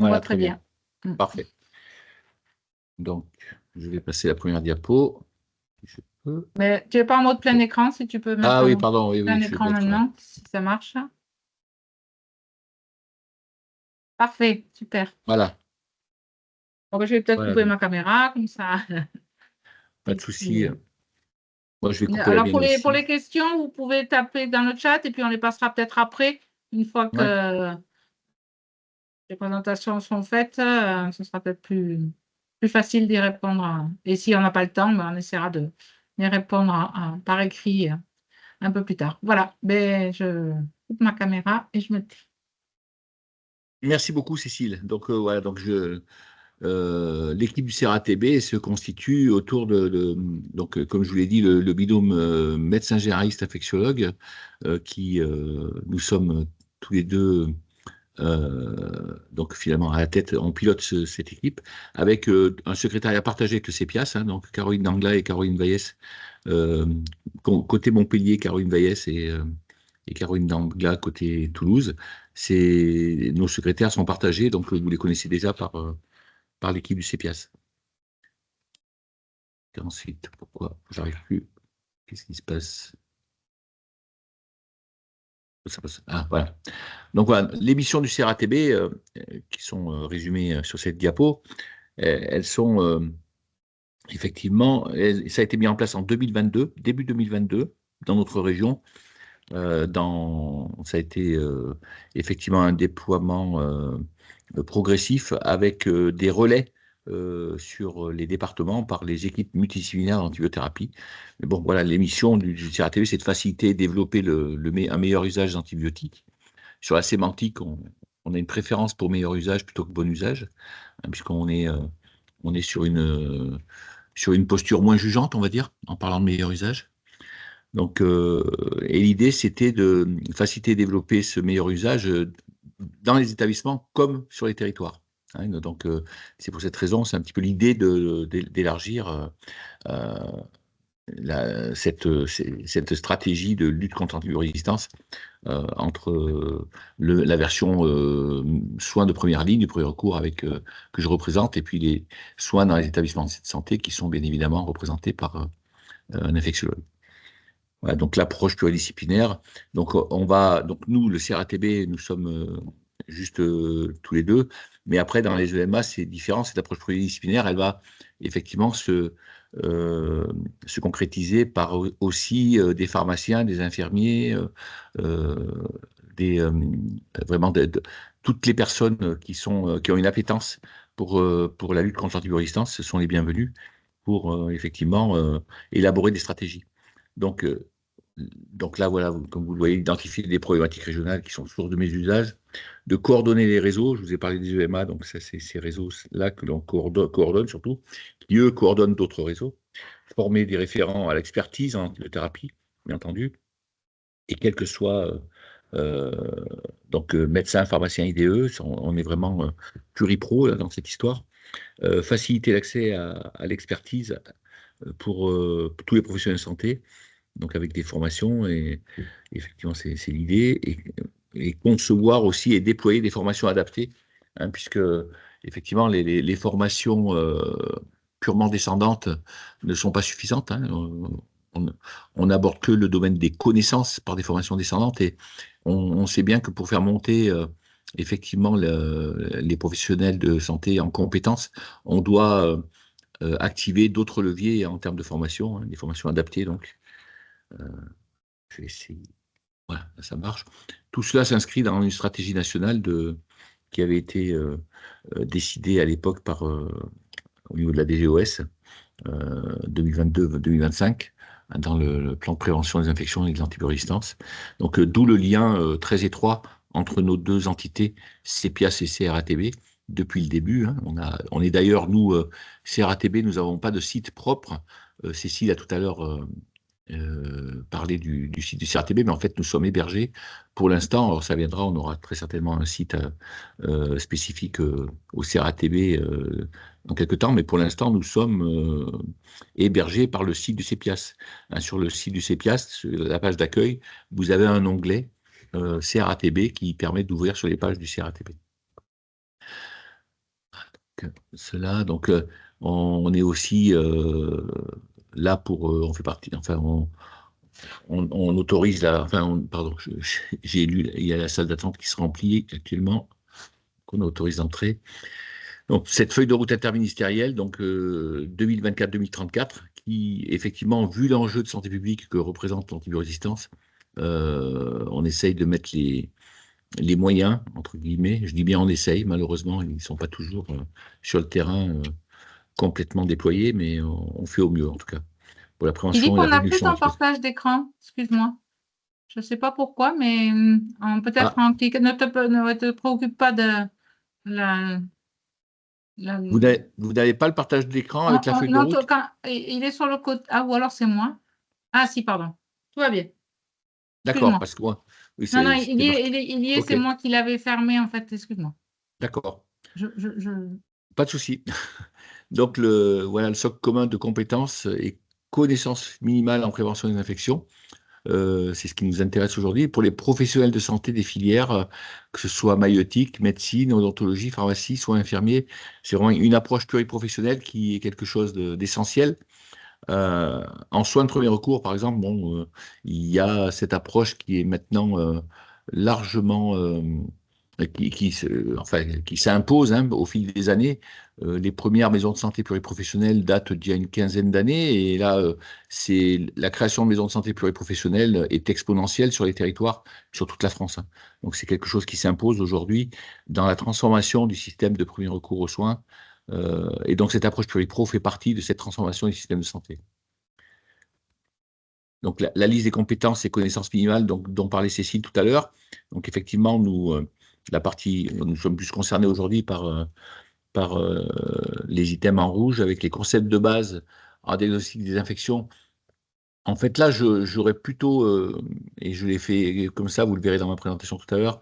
On Voilà, voit très bien. Parfait. Donc, je vais passer la première diapo. Si je peux. Mais tu n'es pas en mode plein écran, si tu peux mettre Ah oui, en pardon, oui, plein je vais écran mettre. maintenant, si ça marche. Parfait, super. Voilà, Bon, ben, je vais peut-être voilà, couper donc, ma caméra, comme ça. pas Et de souci. puis, Moi, je vais couper la alors, mienne pour aussi. les questions, vous pouvez taper dans le chat et puis on les passera peut-être après, une fois Ouais. que les présentations sont faites. Ce sera peut-être plus facile d'y répondre. Et si on n'a pas le temps, ben, on essaiera de les répondre par écrit un peu plus tard. Voilà, ben, je coupe ma caméra et je me tais. Merci beaucoup, Cécile. Donc, voilà, donc l'équipe du CRATB se constitue autour donc, comme je vous l'ai dit, le binôme médecin généraliste infectiologue, qui nous sommes tous les deux, donc finalement à la tête, on pilote cette équipe, avec un secrétariat partagé avec le CEPIAS, hein, donc Caroline Dangla et Caroline Vaillès, côté Montpellier, Caroline Vaillès et Caroline Dangla côté Toulouse. Nos secrétaires sont partagés, donc vous les connaissez déjà par l'équipe du CEPIAS. Et ensuite, pourquoi j'arrive plus? Qu'est-ce qui se passe? Ah, voilà. Donc voilà, les missions du CRATB, qui sont résumées sur cette diapo, elles sont effectivement, ça a été mis en place en 2022, début 2022, dans notre région. Ça a été effectivement un déploiement progressif avec des relais sur les départements par les équipes multidisciplinaires d'antibiothérapie. Mais bon, voilà, les missions du CRATB, c'est de faciliter et développer un meilleur usage d'antibiotiques. Sur la sémantique, on a une préférence pour meilleur usage plutôt que bon usage, hein, puisqu'on est, on est sur une posture moins jugeante, on va dire, en parlant de meilleur usage. Donc, et l'idée, c'était de faciliter et développer ce meilleur usage dans les établissements comme sur les territoires, hein. Donc, c'est pour cette raison, c'est un petit peu l'idée d'élargir cette stratégie de lutte contre l'antibiorésistance entre la version soins de première ligne, du premier recours que je représente, et puis les soins dans les établissements de santé qui sont bien évidemment représentés par un infectiologue. Voilà, donc l'approche pluridisciplinaire. Donc donc nous, le CRATB, nous sommes juste tous les deux, mais après dans les EMA, c'est différent. Cette approche pluridisciplinaire, elle va effectivement se concrétiser par aussi des pharmaciens, des infirmiers, des, vraiment toutes les personnes qui ont une appétence pour la lutte contre l'antibiorésistance, ce sont les bienvenus pour effectivement élaborer des stratégies. Donc, donc là, voilà, comme vous le voyez, identifier des problématiques régionales qui sont source de mes usages, de coordonner les réseaux. Je vous ai parlé des EMA, donc ça, c'est ces réseaux-là que l'on coordonne surtout, qui eux coordonnent d'autres réseaux. Former des référents à l'expertise en thérapie, bien entendu, et quel que soit donc médecin, pharmacien, IDE, on est vraiment pluripro là, dans cette histoire. Faciliter l'accès à l'expertise pour tous les professionnels de santé, donc avec des formations, et effectivement, c'est l'idée, et concevoir aussi et déployer des formations adaptées, hein, puisque effectivement, les formations purement descendantes ne sont pas suffisantes, hein. On n'aborde que le domaine des connaissances par des formations descendantes, et on sait bien que pour faire monter effectivement les professionnels de santé en compétences, on doit activer d'autres leviers en termes de formation, hein, des formations adaptées, donc. Je vais essayer. Voilà, ça marche. Tout cela s'inscrit dans une stratégie nationale qui avait été décidée à l'époque au niveau de la DGOS 2022-2025, dans le plan de prévention des infections et de l'antibiorésistance. Donc, d'où le lien très étroit entre nos deux entités, CEPIAS et CRATB, depuis le début, hein. On est d'ailleurs, nous, CRATB, nous n'avons pas de site propre. Cécile a tout à l'heure parler du site du CRATB, mais en fait, nous sommes hébergés pour l'instant. Alors, ça viendra, on aura très certainement un site spécifique au CRATB dans quelques temps, mais pour l'instant, nous sommes hébergés par le site du CEPIAS. Hein, sur le site du CEPIAS, sur la page d'accueil, vous avez un onglet CRATB qui permet d'ouvrir sur les pages du CRATB. cela, donc on est aussi là pour, on fait partie, enfin on autorise pardon, j'ai lu, il y a la salle d'attente qui se remplit actuellement, qu'on autorise d'entrer. Donc cette feuille de route interministérielle, donc 2024-2034, qui effectivement, vu l'enjeu de santé publique que représente l'antibiorésistance, on essaye de mettre les moyens, entre guillemets, je dis bien on essaye, malheureusement, ils ne sont pas toujours sur le terrain complètement déployés, mais on fait au mieux en tout cas, pour la Il dit prévention et la qu'on a plus réduction de en l'exposition. partage d'écran, excuse-moi. Je ne sais pas pourquoi, mais peut-être Ah, ne te préoccupe pas de la, la- vous n'avez pas le partage d'écran avec la feuille de non, route? il est sur le côté. Ah, ou alors c'est moi. Ah, si, pardon. Tout va bien. D'accord, Excuse-moi. parce que moi, oui, Non, non, c'était marqué. il y est, Ok, c'est moi qui l'avais fermé, en fait. Excuse-moi. d'accord, Je... pas de souci. Donc, voilà, le socle commun de compétences et connaissances minimales en prévention des infections, c'est ce qui nous intéresse aujourd'hui. Pour les professionnels de santé des filières, que ce soit maïeutique, médecine, odontologie, pharmacie, soins infirmiers, c'est vraiment une approche pluriprofessionnelle qui est quelque chose d'essentiel. En soins de premier recours, par exemple, bon, il y a cette approche qui est maintenant largement qui s'impose hein, au fil des années. Les premières maisons de santé pluriprofessionnelles datent d'il y a une quinzaine d'années et là, c'est la création de maisons de santé pluriprofessionnelles est exponentielle sur les territoires, sur toute la France. Hein. Donc c'est quelque chose qui s'impose aujourd'hui dans la transformation du système de premier recours aux soins. Et donc cette approche pluripro fait partie de cette transformation du système de santé. Donc la liste des compétences et connaissances minimales dont parlait Cécile tout à l'heure. Donc effectivement, nous sommes plus concernés aujourd'hui par les items en rouge avec les concepts de base en diagnostic des infections. En fait, là, j'aurais plutôt, et je l'ai fait comme ça, vous le verrez dans ma présentation tout à l'heure,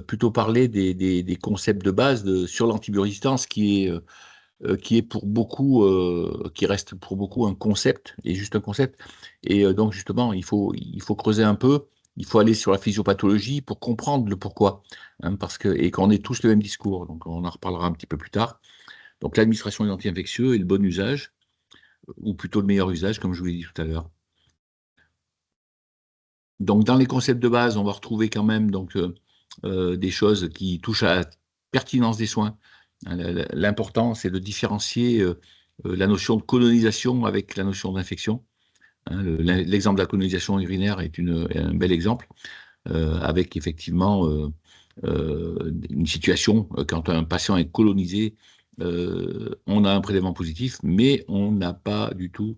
plutôt parler des concepts de base sur l'antibiorésistance qui est pour beaucoup, qui reste pour beaucoup un concept, et juste un concept. Et donc, justement, il faut creuser un peu, il faut aller sur la physiopathologie pour comprendre le pourquoi, hein, et qu'on ait tous le même discours. Donc, on en reparlera un petit peu plus tard. Donc, l'administration des anti-infectieux et le bon usage, ou plutôt le meilleur usage, comme je vous l'ai dit tout à l'heure. Donc, dans les concepts de base, on va retrouver quand même des choses qui touchent à la pertinence des soins. L'important, c'est de différencier la notion de colonisation avec la notion d'infection. Hein, l'exemple de la colonisation urinaire est un bel exemple, avec effectivement une situation, quand un patient est colonisé, on a un prélèvement positif, mais on n'a pas du tout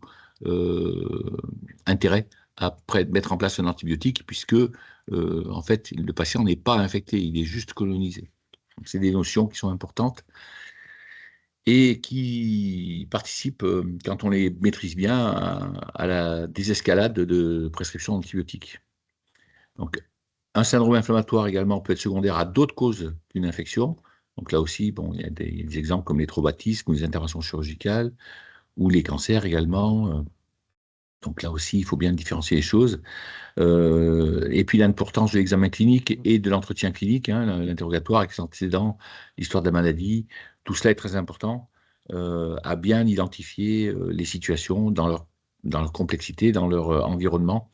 intérêt à mettre en place un antibiotique, puisque en fait, le patient n'est pas infecté, il est juste colonisé. C'est des notions qui sont importantes et qui participent, quand on les maîtrise bien, à la désescalade de prescription d'antibiotiques. Donc, un syndrome inflammatoire également peut être secondaire à d'autres causes qu'une infection. Donc là aussi, bon, il y a des exemples comme les traumatismes ou les interventions chirurgicales ou les cancers également. Donc là aussi, il faut bien différencier les choses. Et puis l'importance de l'examen clinique et de l'entretien clinique, hein, l'interrogatoire avec les antécédents, l'histoire de la maladie, tout cela est très important à bien identifier les situations dans leur complexité, dans leur environnement,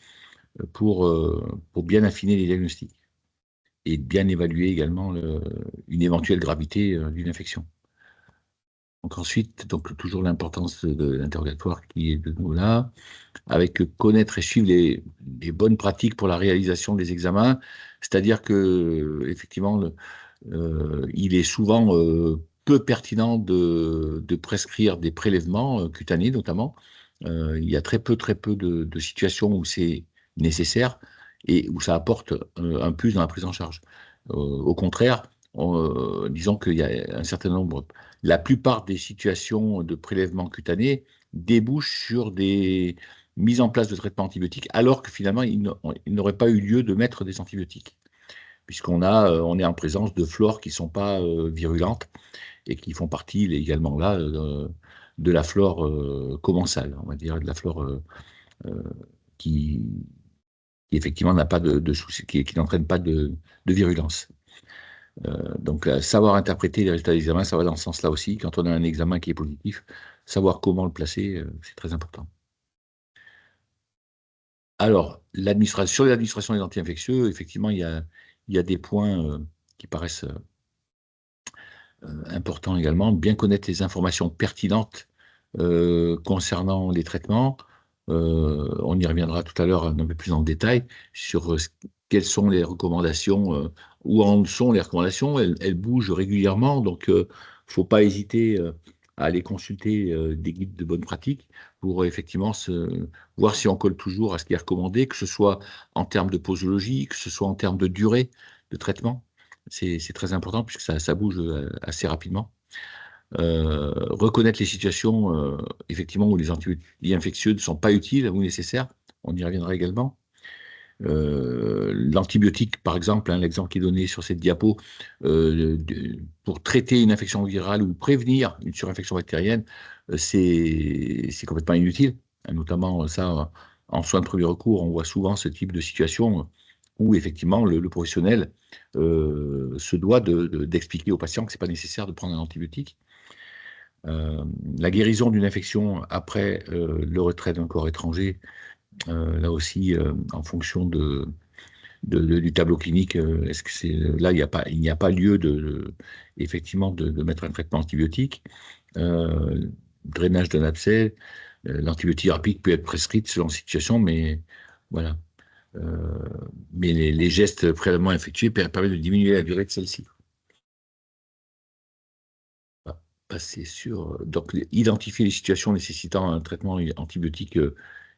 pour bien affiner les diagnostics et bien évaluer également une éventuelle gravité d'une infection. Donc ensuite, donc toujours l'importance de l'interrogatoire qui est de nous là, avec connaître et suivre les bonnes pratiques pour la réalisation des examens, c'est-à-dire que effectivement, il est souvent peu pertinent de prescrire des prélèvements cutanés notamment. Il y a très peu de situations où c'est nécessaire et où ça apporte un plus dans la prise en charge. Au contraire, disons qu'il y a un certain nombre, la plupart des situations de prélèvement cutané débouchent sur des mises en place de traitements antibiotiques, alors que finalement, il n'aurait pas eu lieu de mettre des antibiotiques, on est en présence de flores qui ne sont pas virulentes et qui font partie également là de la flore commensale, on va dire, de la flore euh, qui effectivement n'a pas de souci, qui n'entraîne pas de virulence. Donc, savoir interpréter les résultats d'examen, ça va dans ce sens-là aussi. Quand on a un examen qui est positif, savoir comment le placer, c'est très important. Alors, sur l'administration des anti-infectieux, effectivement, il y a des points qui paraissent importants également. Bien connaître les informations pertinentes concernant les traitements. On y reviendra tout à l'heure un peu plus en détail sur quelles sont les recommandations, où en sont les recommandations. Elles bougent régulièrement, donc il ne faut pas hésiter à aller consulter des guides de bonne pratique pour effectivement voir si on colle toujours à ce qui est recommandé, que ce soit en termes de posologie, que ce soit en termes de durée de traitement. C'est très important puisque ça bouge assez rapidement. Reconnaître les situations effectivement où les antibiotiques infectieux ne sont pas utiles ou nécessaires, on y reviendra également. L'antibiotique, par exemple, l'exemple qui est donné sur cette diapo, pour traiter une infection virale ou prévenir une surinfection bactérienne, c'est complètement inutile. Notamment ça, en soins de premier recours, on voit souvent ce type de situation où effectivement le professionnel se doit d'expliquer au patient que ce n'est pas nécessaire de prendre un antibiotique. La guérison d'une infection après le retrait d'un corps étranger, là aussi, en fonction du tableau clinique, est-ce que c'est là il n'y a pas lieu effectivement de mettre un traitement antibiotique. Drainage d'un abcès, l'antibiothérapie peut être prescrite selon la situation, mais voilà. Mais les gestes préalablement effectués permettent de diminuer la durée de celle-ci. Passer sur donc identifier les situations nécessitant un traitement antibiotique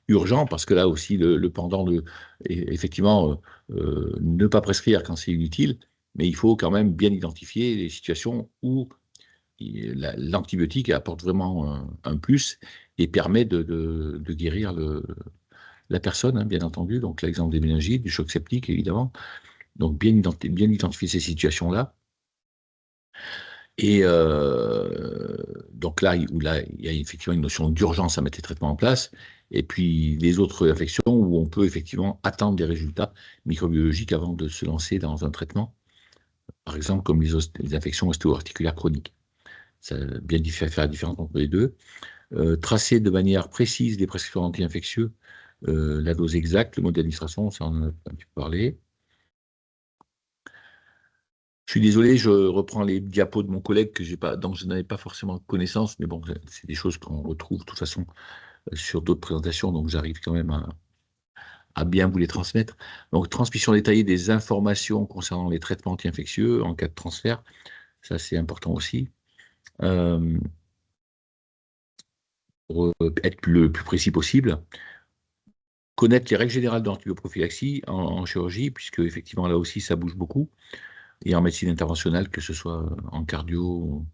urgent, parce que là aussi le pendant de effectivement ne pas prescrire quand c'est inutile, mais il faut quand même bien identifier les situations où l'antibiotique apporte vraiment un plus et permet de guérir la personne, hein, bien entendu. Donc l'exemple des méningites, du choc septique évidemment. Donc bien identifier ces situations-là. Et donc là, il y a effectivement une notion d'urgence à mettre les traitements en place. Et puis les autres infections où on peut effectivement attendre des résultats microbiologiques avant de se lancer dans un traitement. Par exemple, comme les infections ostéo-articulaires chroniques. Ça bien faire la différence entre les deux. Tracer de manière précise les prescriptions anti-infectieux, la dose exacte, le mode d'administration, ça on en a un petit peu parlé. Je suis désolé, je reprends les diapos de mon collègue dont je n'avais pas forcément connaissance, mais bon, c'est des choses qu'on retrouve de toute façon sur d'autres présentations, donc j'arrive quand même à bien vous les transmettre. Donc, transmission détaillée des informations concernant les traitements anti-infectieux en cas de transfert, ça c'est important aussi. Pour être le plus précis possible. Connaître les règles générales de l'antibioprophylaxie en chirurgie, puisque effectivement là aussi ça bouge beaucoup, et en médecine interventionnelle, que ce soit en cardio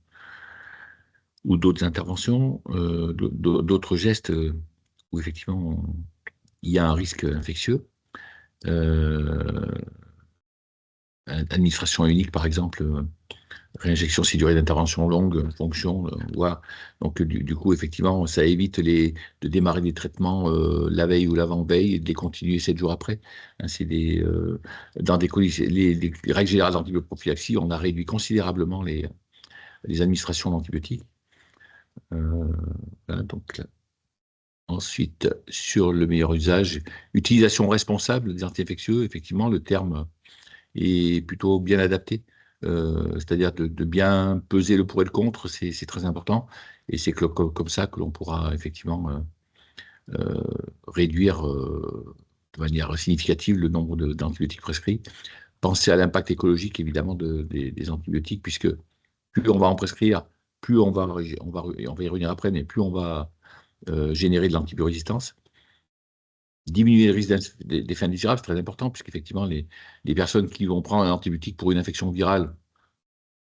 ou d'autres interventions, d'autres gestes où effectivement il y a un risque infectieux. Administration unique, par exemple, réinjection si durée d'intervention longue, fonction, voilà. Donc du coup, effectivement, ça évite de démarrer des traitements la veille ou l'avant-veille et de les continuer 7 jours après. Hein, c'est dans les règles générales d'antibioprophylaxie, on a réduit considérablement les administrations d'antibiotiques. Voilà, donc là. Ensuite, sur le meilleur usage, utilisation responsable des anti-infectieux, effectivement, le terme est plutôt bien adapté. C'est-à-dire de bien peser le pour et le contre, c'est très important. Et c'est comme ça que l'on pourra effectivement réduire de manière significative le nombre d'antibiotiques prescrits. Penser à l'impact écologique, évidemment, des antibiotiques, puisque plus on va en prescrire, plus on va y revenir après, mais plus on va générer de l'antibiorésistance. Diminuer le risque d'effets indésirables, c'est très important, puisqu'effectivement, les personnes qui vont prendre un antibiotique pour une infection virale,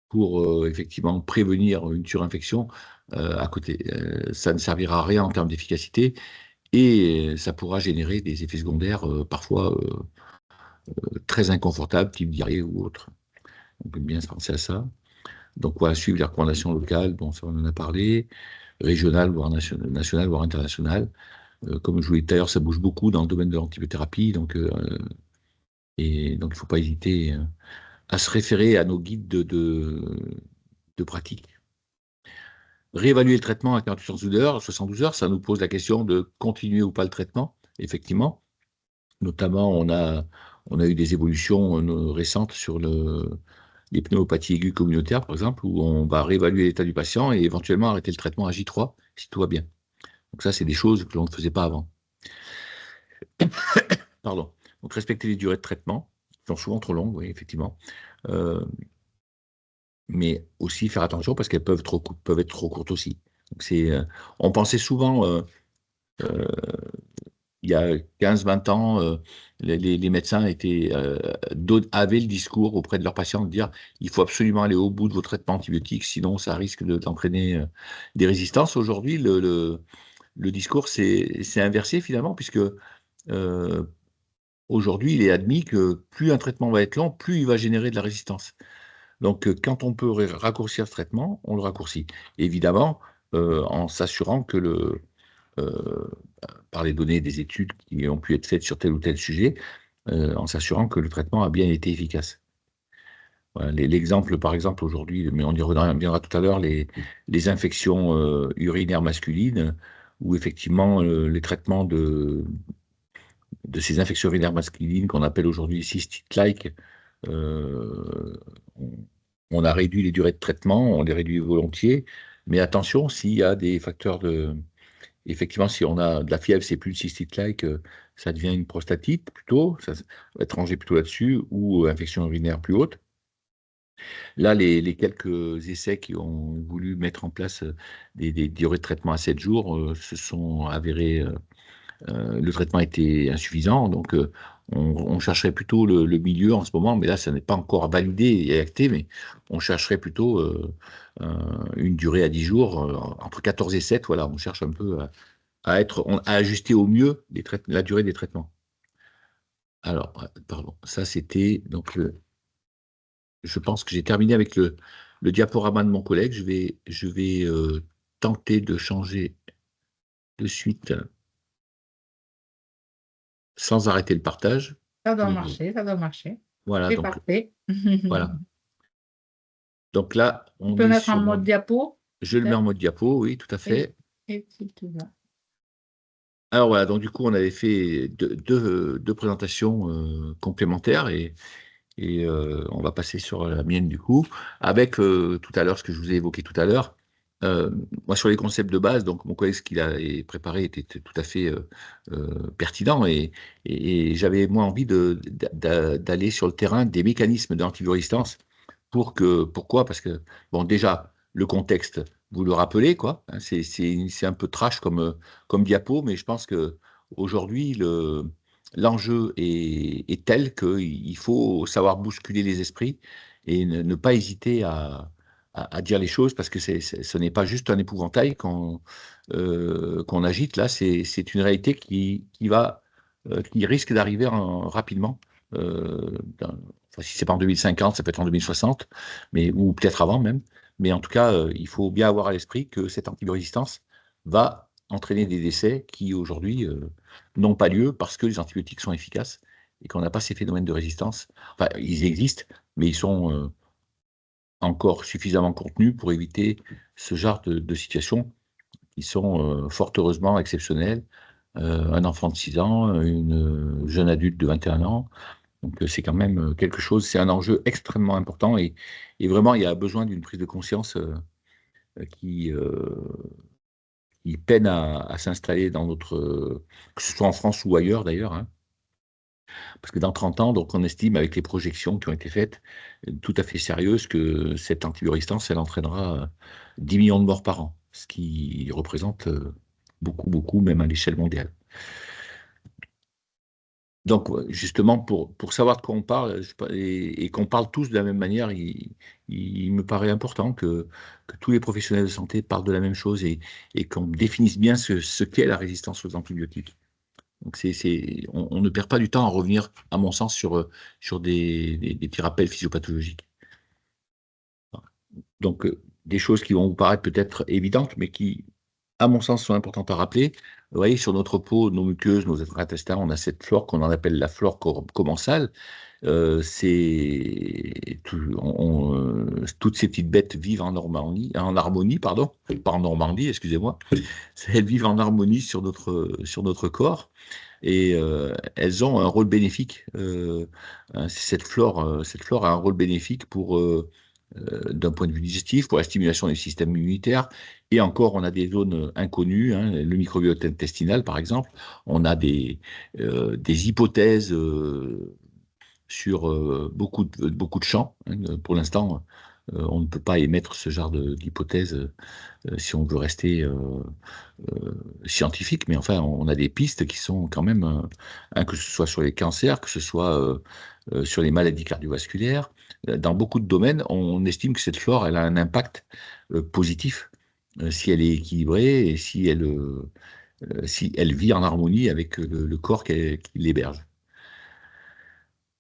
pour effectivement prévenir une surinfection, à côté, ça ne servira à rien en termes d'efficacité, et ça pourra générer des effets secondaires parfois très inconfortables, type diarrhée ou autre. On peut bien penser à ça. Donc voilà, suivre les recommandations locales, bon, ça on en a parlé, régionales, voire nationales, voire internationales. Comme je vous l'ai dit tout à l'heure, ça bouge beaucoup dans le domaine de l'antibiothérapie, et donc il ne faut pas hésiter à se référer à nos guides de pratique. Réévaluer le traitement à 48 heures, 72 heures, ça nous pose la question de continuer ou pas le traitement, effectivement. Notamment, on a eu des évolutions récentes sur les pneumopathies aiguës communautaires, par exemple, où on va réévaluer l'état du patient et éventuellement arrêter le traitement à J3 si tout va bien. Donc ça, c'est des choses que l'on ne faisait pas avant. Pardon. Donc respecter les durées de traitement, qui sont souvent trop longues, oui, effectivement. Mais aussi faire attention parce qu'elles peuvent être trop courtes aussi. Donc on pensait souvent, il y a 15-20 ans, les médecins avaient le discours auprès de leurs patients de dire il faut absolument aller au bout de vos traitements antibiotiques, sinon ça risque d'entraîner des résistances. Aujourd'hui, le discours s'est inversé finalement, puisque aujourd'hui, il est admis que plus un traitement va être long, plus il va générer de la résistance. Donc, quand on peut raccourcir ce traitement, on le raccourcit. Évidemment, en s'assurant que par les données des études qui ont pu être faites sur tel ou tel sujet, en s'assurant que le traitement a bien été efficace. Voilà, l'exemple, par exemple, aujourd'hui, mais on y reviendra tout à l'heure, les infections urinaires masculines, où effectivement, les traitements de ces infections urinaires masculines qu'on appelle aujourd'hui cystite-like, on, on a réduit les durées de traitement, on les réduit volontiers, mais attention, s'il y a des facteurs effectivement, si on a de la fièvre, c'est plus le cystite-like, ça devient une prostatite plutôt, ça va être rangé plutôt là-dessus, ou infection urinaire plus haute. Là, les quelques essais qui ont voulu mettre en place des durées de traitement à 7 jours se sont avérés le traitement était insuffisant, donc on chercherait plutôt le milieu en ce moment, mais là, ça n'est pas encore validé et acté, mais on chercherait plutôt une durée à 10 jours, entre 14 et 7, voilà, on cherche un peu à ajuster au mieux la durée des traitements. Alors, pardon, ça c'était, donc je pense que j'ai terminé avec le diaporama de mon collègue, je vais tenter de changer de suite sans arrêter le partage. Ça doit marcher, ça doit marcher. Voilà, C'est donc parfait. voilà. Donc là, Tu on peux est mettre en sur mode diapo, je le mets en peut-être, mode diapo, oui, tout à et, fait. et si tu veux. Alors voilà, donc du coup, on avait fait deux présentations complémentaires et on va passer sur la mienne du coup, avec tout à l'heure ce que je vous ai évoqué tout à l'heure. Euh, Moi, sur les concepts de base, donc mon collègue, ce qu'il a préparé était tout à fait pertinent et j'avais moi envie d'aller sur le terrain des mécanismes d'antivirulence pourquoi? Parce que, bon, déjà, le contexte, vous le rappelez, quoi, hein, c'est un peu trash comme diapo, mais je pense que aujourd'hui l'enjeu est tel qu'il faut savoir bousculer les esprits et ne pas hésiter à dire les choses parce que ce n'est pas juste un épouvantail qu'on agite là, c'est une réalité qui risque d'arriver rapidement. Enfin, si c'est pas en 2050, ça peut être en 2060, ou peut-être avant même. Mais en tout cas, il faut bien avoir à l'esprit que cette antibiorésistance va entraîner des décès qui aujourd'hui n'ont pas lieu parce que les antibiotiques sont efficaces et qu'on n'a pas ces phénomènes de résistance. Enfin, ils existent, mais ils sont encore suffisamment contenus pour éviter ce genre de situations qui sont fort heureusement exceptionnelles. Un enfant de 6 ans, une jeune adulte de 21 ans. Donc c'est quand même quelque chose, c'est un enjeu extrêmement important et vraiment il y a besoin d'une prise de conscience qui, qui peine à s'installer dans que ce soit en France ou ailleurs d'ailleurs, hein. Parce que dans 30 ans, donc on estime avec les projections qui ont été faites, tout à fait sérieuses, que cette antivirulence, elle entraînera 10 millions de morts par an, ce qui représente beaucoup, beaucoup, même à l'échelle mondiale. Donc, justement, pour savoir de quoi on parle et qu'on parle tous de la même manière, il me paraît important que tous les professionnels de santé parlent de la même chose et qu'on définisse bien ce qu'est la résistance aux antibiotiques. Donc, on ne perd pas du temps à revenir, à mon sens, sur des petits rappels physiopathologiques. Donc, des choses qui vont vous paraître peut-être évidentes, mais qui, à mon sens, sont importantes à rappeler. Vous voyez, sur notre peau, nos muqueuses, nos intestins, on a cette flore qu'on en appelle la flore commensale. Toutes ces petites bêtes vivent en harmonie, pardon, pas en Normandie, excusez-moi. Elles vivent en harmonie sur notre corps et elles ont un rôle bénéfique. Cette flore a un rôle bénéfique d'un point de vue digestif, pour la stimulation du système immunitaire. Et encore, on a des zones inconnues, hein, le microbiote intestinal, par exemple. On a des hypothèses sur beaucoup de champs, hein. Pour l'instant, on ne peut pas émettre ce genre d'hypothèse si on veut rester scientifique, mais enfin, on a des pistes qui sont quand même, que ce soit sur les cancers, que ce soit sur les maladies cardiovasculaires. Dans beaucoup de domaines, on estime que cette flore, elle a un impact positif si elle est équilibrée et si elle vit en harmonie avec le corps qui l'héberge.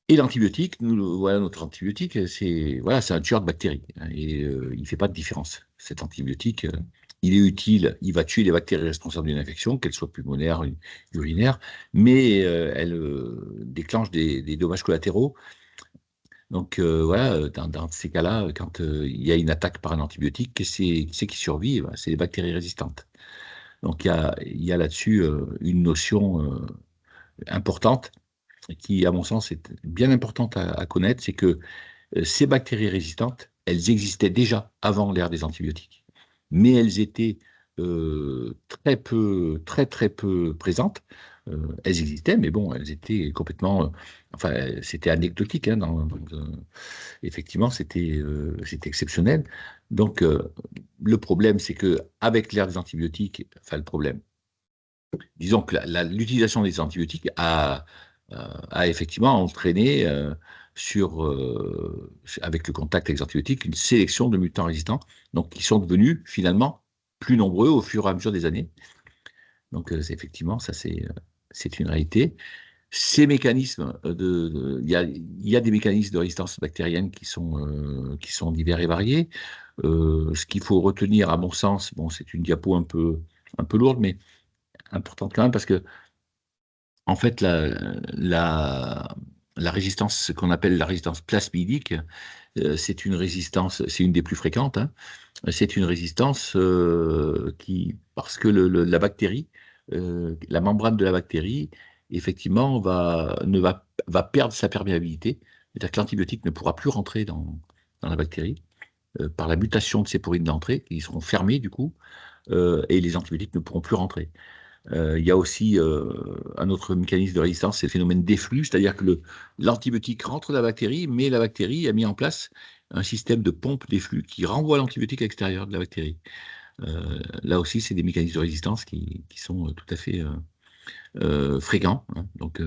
Et l'antibiotique, voilà notre antibiotique, c'est un tueur de bactéries, hein, et il ne fait pas de différence. Cet antibiotique, il est utile, il va tuer les bactéries responsables d'une infection, qu'elles soient pulmonaires, urinaires, mais elle déclenche des dommages collatéraux. Donc voilà, dans ces cas-là, quand il y a une attaque par un antibiotique, qui c'est qui survit? Ben, c'est les bactéries résistantes. Donc il y a là-dessus une notion importante qui, à mon sens, est bien importante à connaître, c'est que ces bactéries résistantes, elles existaient déjà avant l'ère des antibiotiques, mais elles étaient très peu présentes. Elles existaient, mais bon, elles étaient complètement, enfin, c'était anecdotique, hein, effectivement, c'était exceptionnel. Donc, le problème, c'est que avec l'ère des antibiotiques, enfin, le problème, disons que l'utilisation des antibiotiques a effectivement entraîné avec le contact avec les antibiotiques une sélection de mutants résistants, donc qui sont devenus finalement plus nombreux au fur et à mesure des années. Donc effectivement, ça c'est une réalité. Ces mécanismes il y a des mécanismes de résistance bactérienne qui sont divers et variés. Ce qu'il faut retenir, à mon sens, bon, c'est une diapo un peu lourde, mais importante quand même parce que en fait, la résistance, ce qu'on appelle la résistance plasmidique, c'est une des plus fréquentes, hein. C'est une résistance parce que la bactérie, la membrane de la bactérie, effectivement, va perdre sa perméabilité. C'est-à-dire que l'antibiotique ne pourra plus rentrer dans la bactérie par la mutation de ses porines d'entrée, qui seront fermées du coup, et les antibiotiques ne pourront plus rentrer. Il y a aussi un autre mécanisme de résistance, c'est le phénomène d'efflux, c'est-à-dire que l'antibiotique rentre dans la bactérie, mais la bactérie a mis en place un système de pompe d'efflux qui renvoie l'antibiotique à l'extérieur de la bactérie. Là aussi, c'est des mécanismes de résistance qui sont tout à fait fréquents, hein. Donc,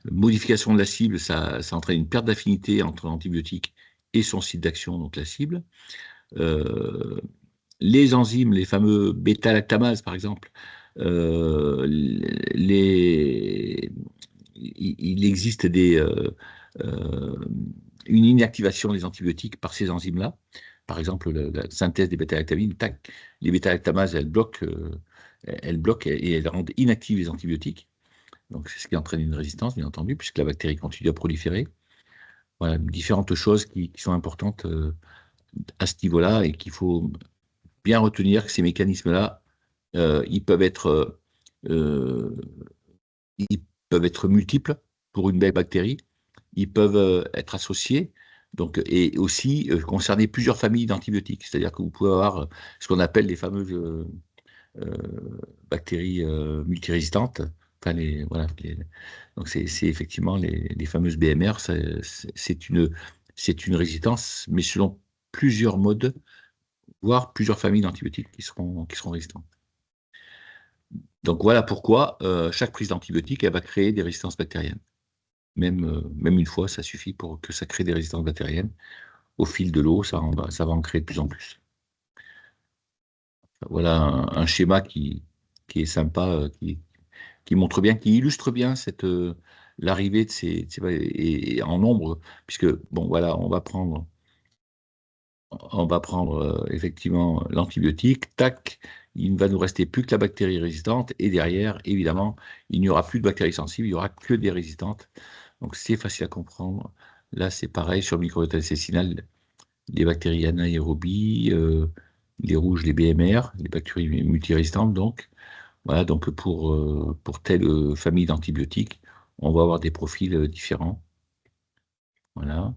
modification de la cible, ça entraîne une perte d'affinité entre l'antibiotique et son site d'action, donc la cible. Les enzymes, les fameux bêta-lactamases, par exemple, il existe une inactivation des antibiotiques par ces enzymes-là. Par exemple, la synthèse des bêta-lactamines, les bêta-lactamases, elles bloquent et elles rendent inactifs les antibiotiques. Donc, c'est ce qui entraîne une résistance, bien entendu, puisque la bactérie continue à proliférer. Voilà, différentes choses qui sont importantes à ce niveau-là et qu'il faut bien retenir que ces mécanismes-là, ils peuvent être multiples pour une même bactérie. Ils peuvent être associés, donc, et aussi concerner plusieurs familles d'antibiotiques. C'est-à-dire que vous pouvez avoir ce qu'on appelle les fameuses bactéries multirésistantes. Enfin, donc c'est effectivement les fameuses BMR. C'est une résistance, mais selon plusieurs modes, voire plusieurs familles d'antibiotiques qui seront résistantes. Donc voilà pourquoi chaque prise d'antibiotique, elle va créer des résistances bactériennes. Même une fois, ça suffit pour que ça crée des résistances bactériennes. Au fil de l'eau, ça va en créer de plus en plus. Voilà un schéma qui est sympa, qui montre bien, qui illustre bien l'arrivée de et en nombre, puisque, bon, voilà, on va prendre effectivement l'antibiotique, tac, il ne va nous rester plus que la bactérie résistante, et derrière, évidemment, il n'y aura plus de bactéries sensibles, il n'y aura que des résistantes. Donc c'est facile à comprendre. Là, c'est pareil sur le microbiota intestinal, les bactéries anaérobies, les rouges, les BMR, les bactéries multirésistantes. Donc, voilà, donc pour telle famille d'antibiotiques, on va avoir des profils différents. Voilà.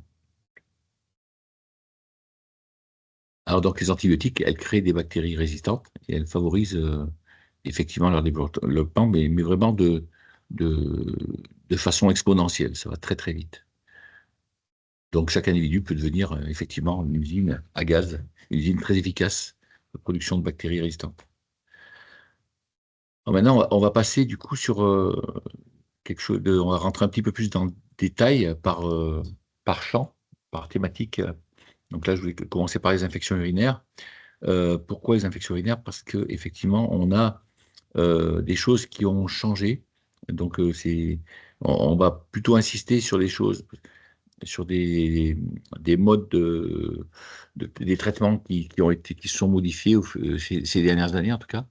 Alors, donc, les antibiotiques, elles créent des bactéries résistantes et elles favorisent effectivement leur développement, mais vraiment de, de façon exponentielle. Ça va très, très vite. Donc, chaque individu peut devenir effectivement une usine à gaz, une usine très efficace de production de bactéries résistantes. Alors maintenant, on va passer du coup sur quelque chose de. On va rentrer un petit peu plus dans le détail par champ, par thématique. Donc là, je voulais commencer par les infections urinaires. Pourquoi les infections urinaires? Parce que effectivement, on a des choses qui ont changé. Donc, on va plutôt insister sur les choses, sur des modes des traitements qui se sont modifiés ces dernières années, en tout cas.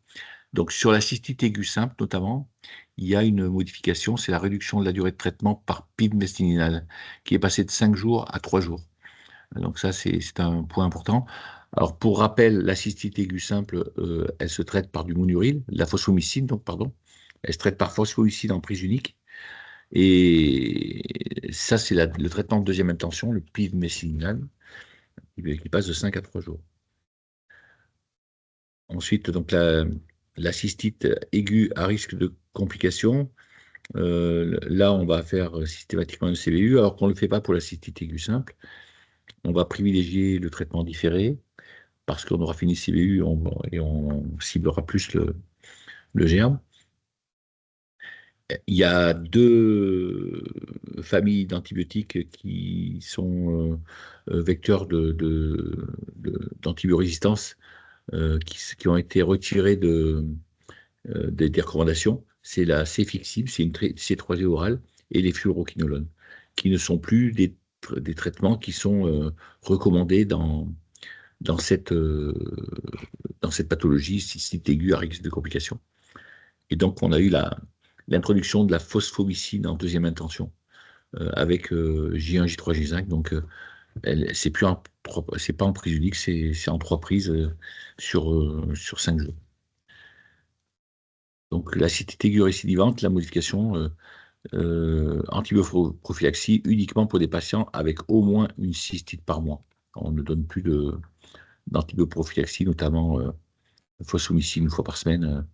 Donc, sur la cystite aiguë simple, notamment, il y a une modification, c'est la réduction de la durée de traitement par PIB mestinal, qui est passée de 5 jours à 3 jours. Donc ça, c'est un point important. Alors, pour rappel, la cystite aiguë simple, elle se traite par du monuril, la phosphomycine, donc, pardon. Elle se traite par phosphomycine en prise unique. Et ça, c'est le traitement de deuxième intention, le PIV mestinal, qui passe de 5 à 3 jours. Ensuite, donc, la cystite aiguë à risque de complications. Là, on va faire systématiquement une CBU, alors qu'on ne le fait pas pour la cystite aiguë simple. On va privilégier le traitement différé, parce qu'on aura fini CBU et on ciblera plus le germe. Il y a deux familles d'antibiotiques qui sont vecteurs d'antibiorésistance qui ont été retirés des recommandations. C'est la cefixime, c'est une C3G orale, et les fluoroquinolones, qui ne sont plus des traitements qui sont recommandés dans cette, euh, dans cette pathologie cystite aiguë à risque de complications. Et donc, on a eu l'introduction de la phosphomycine en deuxième intention avec J1, J3, J5. Donc, c'est pas en prise unique, c'est en 3 prises sur 5 jours. Donc, la cystite aiguë récidivante, la modification antibioprophylaxie uniquement pour des patients avec au moins une cystite par mois. On ne donne plus d'antibioprophylaxie, notamment phosphomycine une fois par semaine,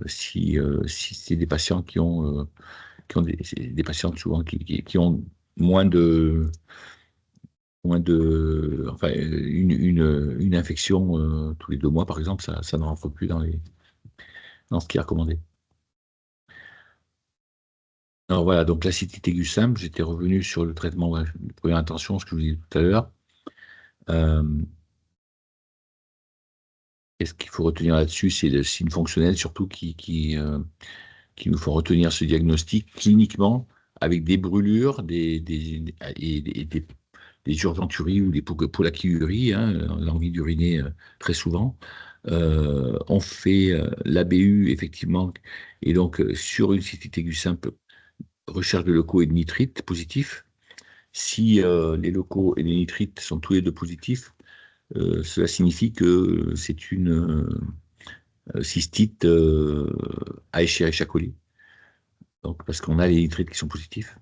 si c'est des patients qui ont des patients souvent qui ont enfin, une infection tous les 2 mois, par exemple, ça ne rentre plus dans ce qui est recommandé. Alors voilà, donc la cystite aiguë simple, j'étais revenu sur le traitement de première intention, ce que je vous disais tout à l'heure. Et ce qu'il faut retenir là-dessus, c'est le signe fonctionnel, surtout qui nous font retenir ce diagnostic cliniquement avec des brûlures, des urgenturies ou des pollakiuries, hein, l'envie d'uriner très souvent. On fait l'ABU, effectivement, et donc sur une cystite aiguë simple, recherche de locaux et de nitrites positifs. Si les locaux et les nitrites sont tous les deux positifs, cela signifie que c'est une cystite à Escherichia coli, donc, parce qu'on a les nitrites qui sont positifs.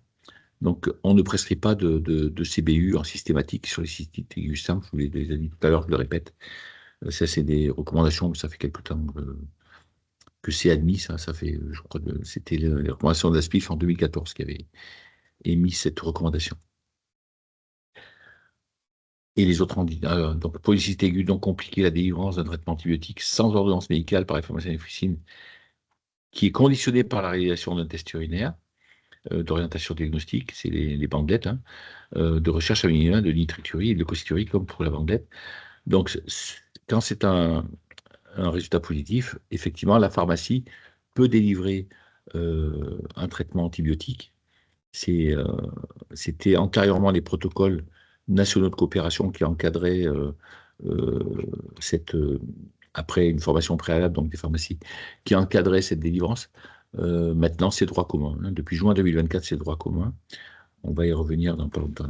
Donc, on ne prescrit pas de CBU en systématique sur les cystites aiguës simples. Je vous l'ai déjà dit tout à l'heure, je le répète. Ça, c'est des recommandations, mais ça fait quelque temps que c'est admis. Ça fait, je crois que c'était les recommandations de la SPIF en 2014 qui avait émis cette recommandation. Et les autres donc, polycystite aiguë, donc compliquée, la délivrance d'un traitement antibiotique sans ordonnance médicale par information d'officine, qui est conditionnée par la réalisation d'un test urinaire d'orientation diagnostique, c'est les bandelettes, hein, de recherche à minima de nitriturie et de leucocyturie, comme pour la bandelette. Donc, quand c'est un résultat positif, effectivement, la pharmacie peut délivrer un traitement antibiotique. C'était antérieurement les protocoles nationaux de coopération qui encadraient cette après une formation préalable, donc des pharmacies, qui encadraient cette délivrance. Maintenant, c'est droit commun. Hein. Depuis juin 2024, c'est droit commun. On va y revenir dans pas longtemps.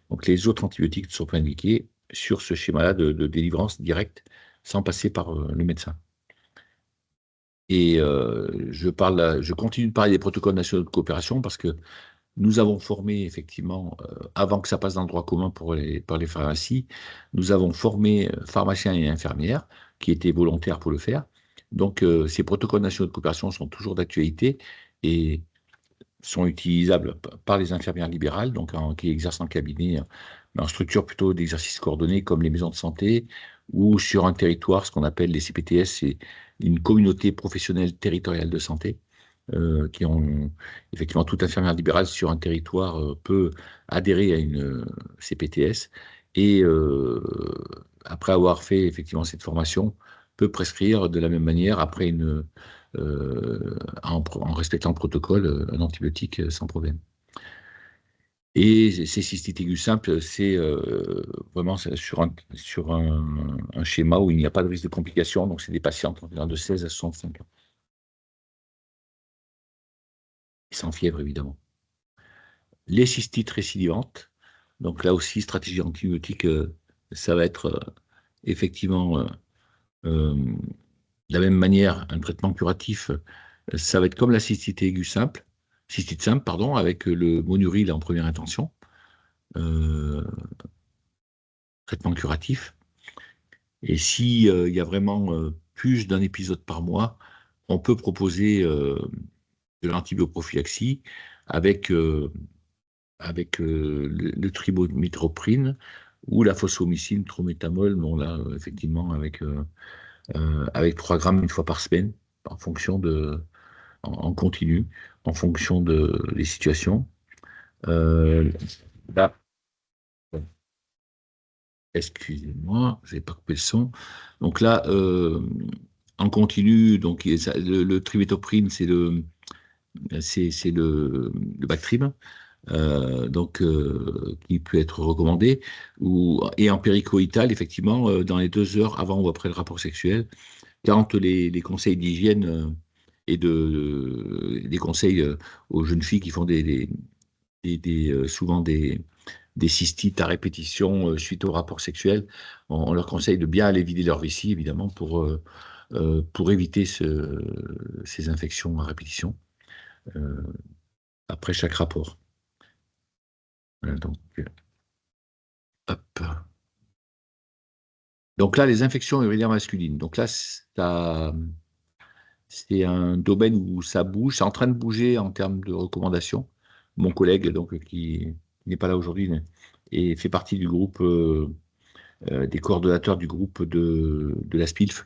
Donc, les autres antibiotiques ne sont pas indiqués sur ce schéma-là de délivrance directe, sans passer par le médecin. Et je continue de parler des protocoles nationaux de coopération parce que nous avons formé, effectivement, avant que ça passe dans le droit commun par les pharmacies, nous avons formé pharmaciens et infirmières qui étaient volontaires pour le faire. Donc, ces protocoles nationaux de coopération sont toujours d'actualité et sont utilisables par les infirmières libérales, donc qui exercent en cabinet, en structure plutôt d'exercice coordonné comme les maisons de santé, ou sur un territoire, ce qu'on appelle les CPTS, c'est une communauté professionnelle territoriale de santé, qui ont effectivement toute infirmière libérale sur un territoire peut adhérer à une CPTS et après avoir fait effectivement cette formation, peut prescrire de la même manière après en respectant le protocole, un antibiotique sans problème. Et ces cystites aiguës simples, c'est vraiment sur un schéma où il n'y a pas de risque de complications, donc c'est des patientes de 16 à 65 ans. Et sans fièvre, évidemment. Les cystites récidivantes, donc là aussi, stratégie antibiotique, ça va être effectivement de la même manière, un traitement curatif, ça va être comme la cystite aiguë simple, cystite simple, pardon, avec le Monuril en première intention, traitement curatif. Et s'il y a vraiment plus d'un épisode par mois, on peut proposer de l'antibioprophylaxie avec le tribométroprine ou la phosphomycine, trométamol, bon là, effectivement, avec 3 grammes une fois par semaine, en continu, en fonction des situations. Là, excusez-moi, je n'ai pas coupé le son. Donc là, en continu, donc le trimétoprine, c'est le Bactrim. Qui peut être recommandé, et en péricoïtal, effectivement, dans les 2 heures avant ou après le rapport sexuel, quand les conseils d'hygiène des conseils aux jeunes filles qui font souvent des cystites à répétition suite au rapport sexuel, on leur conseille de bien aller vider leur vessie, évidemment, pour éviter ces infections à répétition après chaque rapport. Voilà, hop. Donc là, les infections urinaires masculines. Donc là, c'est un domaine où ça bouge, c'est en train de bouger en termes de recommandations. Mon collègue, donc, qui n'est pas là aujourd'hui, et fait partie du groupe, des coordonnateurs du groupe de la SPILF,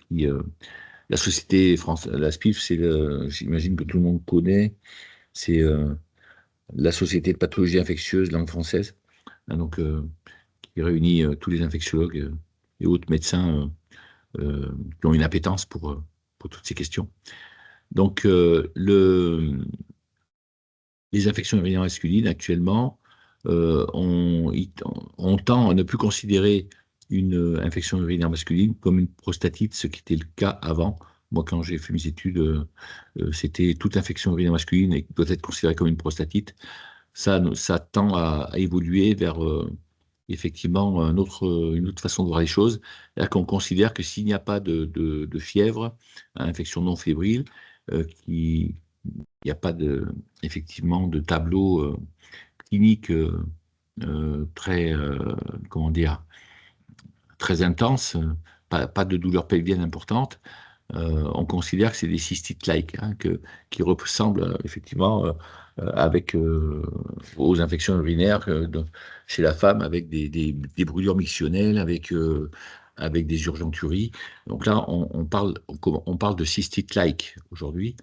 la société française. La SPILF, j'imagine que tout le monde connaît, c'est la société de pathologie infectieuse langue française, hein, donc, qui réunit tous les infectiologues et autres médecins qui ont une appétence pour toutes ces questions. Donc, les infections urinaires masculines, actuellement, on tend à ne plus considérer une infection urinaire masculine comme une prostatite, ce qui était le cas avant. Moi, quand j'ai fait mes études, c'était toute infection urinaire masculine et doit être considérée comme une prostatite. Ça tend à évoluer vers effectivement une autre façon de voir les choses. C'est-à-dire qu'on considère que s'il n'y a pas de fièvre, infection non fébrile, il n'y a pas effectivement de tableau clinique très, comment dire, très intense, pas de douleur pelvienne importante, on considère que c'est des cystites-like, hein, qui ressemblent effectivement aux infections urinaires chez la femme, avec des brûlures mictionnelles, avec des urgenturies. Donc là, on parle de cystite-like aujourd'hui.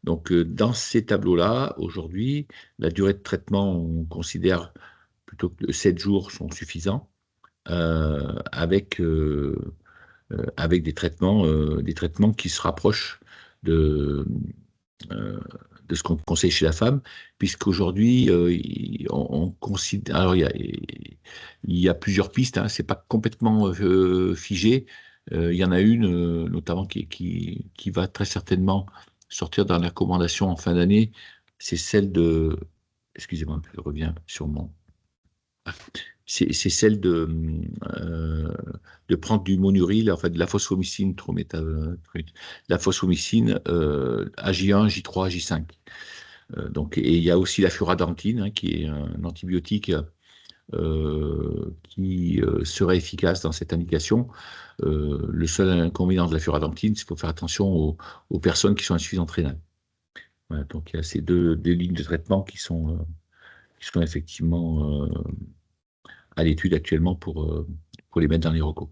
Donc, dans ces tableaux-là, aujourd'hui, la durée de traitement, on considère plutôt que 7 jours sont suffisants, avec des traitements qui se rapprochent de, euh, de ce qu'on conseille chez la femme, puisqu'aujourd'hui, on considère. Alors, il y a plusieurs pistes, hein, c'est pas complètement figé. Il y en a une, notamment, qui va très certainement sortir dans les recommandations en fin d'année. C'est celle de... Excusez-moi, je reviens sur mon... C'est celle euh, de prendre du monuril, en fait, de la phosphomycine, la phosphomycine AJ1, J3, J5. Donc, et il y a aussi la furadentine, hein, qui est un antibiotique qui serait efficace dans cette indication. Le seul inconvénient de la furadentine, c'est qu'il faut faire attention aux personnes qui sont insuffisantes rénales. Voilà, donc il y a ces deux lignes de traitement qui sont effectivement à l'étude actuellement pour les mettre dans les recos.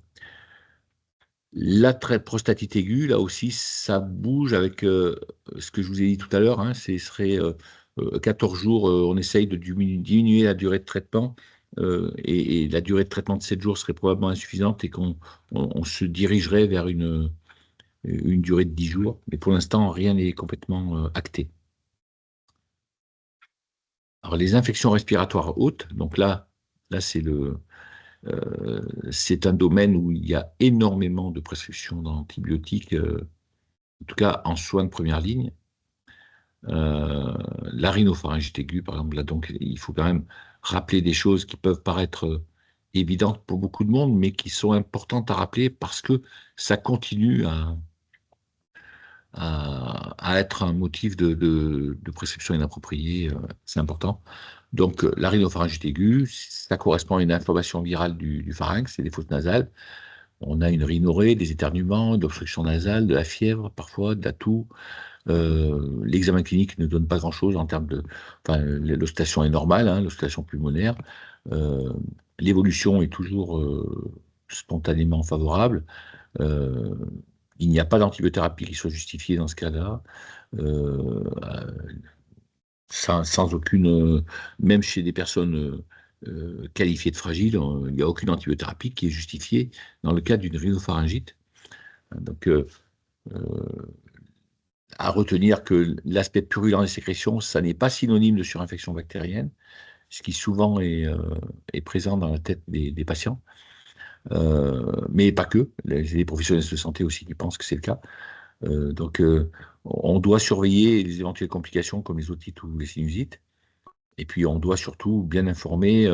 La prostatite aiguë, là aussi, ça bouge avec ce que je vous ai dit tout à l'heure. Hein, ce serait 14 jours, on essaye de diminuer la durée de traitement. Et la durée de traitement de 7 jours serait probablement insuffisante et qu'on se dirigerait vers une durée de 10 jours. Mais pour l'instant, rien n'est complètement acté. Alors, les infections respiratoires hautes, donc là c'est un domaine où il y a énormément de prescriptions d'antibiotiques, en tout cas en soins de première ligne. La rhinopharyngite aiguë, par exemple, là, donc il faut quand même rappeler des choses qui peuvent paraître évidentes pour beaucoup de monde, mais qui sont importantes à rappeler parce que ça continue à être un motif de prescription inappropriée. C'est important. Donc, la rhinopharyngite aiguë, ça correspond à une inflammation virale du pharynx, c'est des fosses nasales. On a une rhinorrhée, des éternuements, de l'obstruction nasale, de la fièvre parfois, de la toux. L'examen clinique ne donne pas grand-chose en termes de... Enfin, l'auscultation est normale, hein, l'auscultation pulmonaire. L'évolution est toujours spontanément favorable. Il n'y a pas d'antibiothérapie qui soit justifiée dans ce cas-là. Sans aucune... même chez des personnes qualifiées de fragiles, il n'y a aucune antibiothérapie qui est justifiée dans le cas d'une rhinopharyngite. Donc, à retenir que l'aspect purulent des sécrétions, ça n'est pas synonyme de surinfection bactérienne, ce qui souvent est présent dans la tête des patients. Mais pas que, les professionnels de santé aussi qui pensent que c'est le cas. Donc, on doit surveiller les éventuelles complications comme les otites ou les sinusites. Et puis, on doit surtout bien informer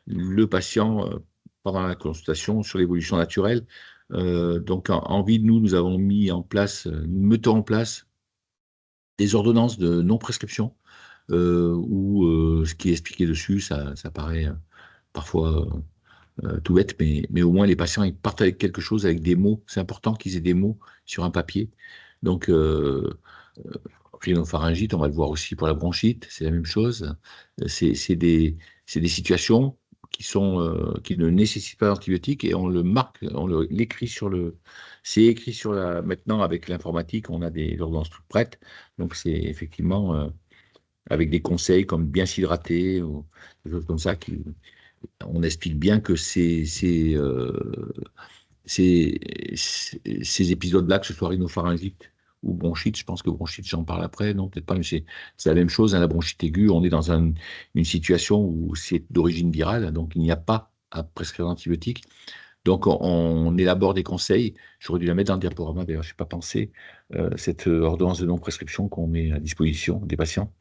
le patient pendant la consultation sur l'évolution naturelle. Donc, en vie, nous avons mis en place, nous mettons en place des ordonnances de non-prescription où ce qui est expliqué dessus, ça paraît parfois tout bête, mais au moins les patients ils partent avec quelque chose, avec des mots. C'est important qu'ils aient des mots sur un papier. Donc, rhinopharyngite, on va le voir aussi pour la bronchite, c'est la même chose. C'est des situations qui ne nécessitent pas d'antibiotiques et on le marque, l'écrit sur le. C'est écrit sur la. Maintenant, avec l'informatique, on a des ordonnances toutes prêtes. Donc, c'est effectivement avec des conseils comme bien s'hydrater ou des choses comme ça on explique bien que ces épisodes-là, que ce soit rhinopharyngite ou bronchite, je pense que bronchite, j'en parle après, non, peut-être pas, mais c'est la même chose, hein, la bronchite aiguë, on est dans une situation où c'est d'origine virale, donc il n'y a pas à prescrire d'antibiotiques. Donc on élabore des conseils, j'aurais dû la mettre dans le diaporama, d'ailleurs, je n'ai pas pensé, cette ordonnance de non-prescription qu'on met à disposition des patients.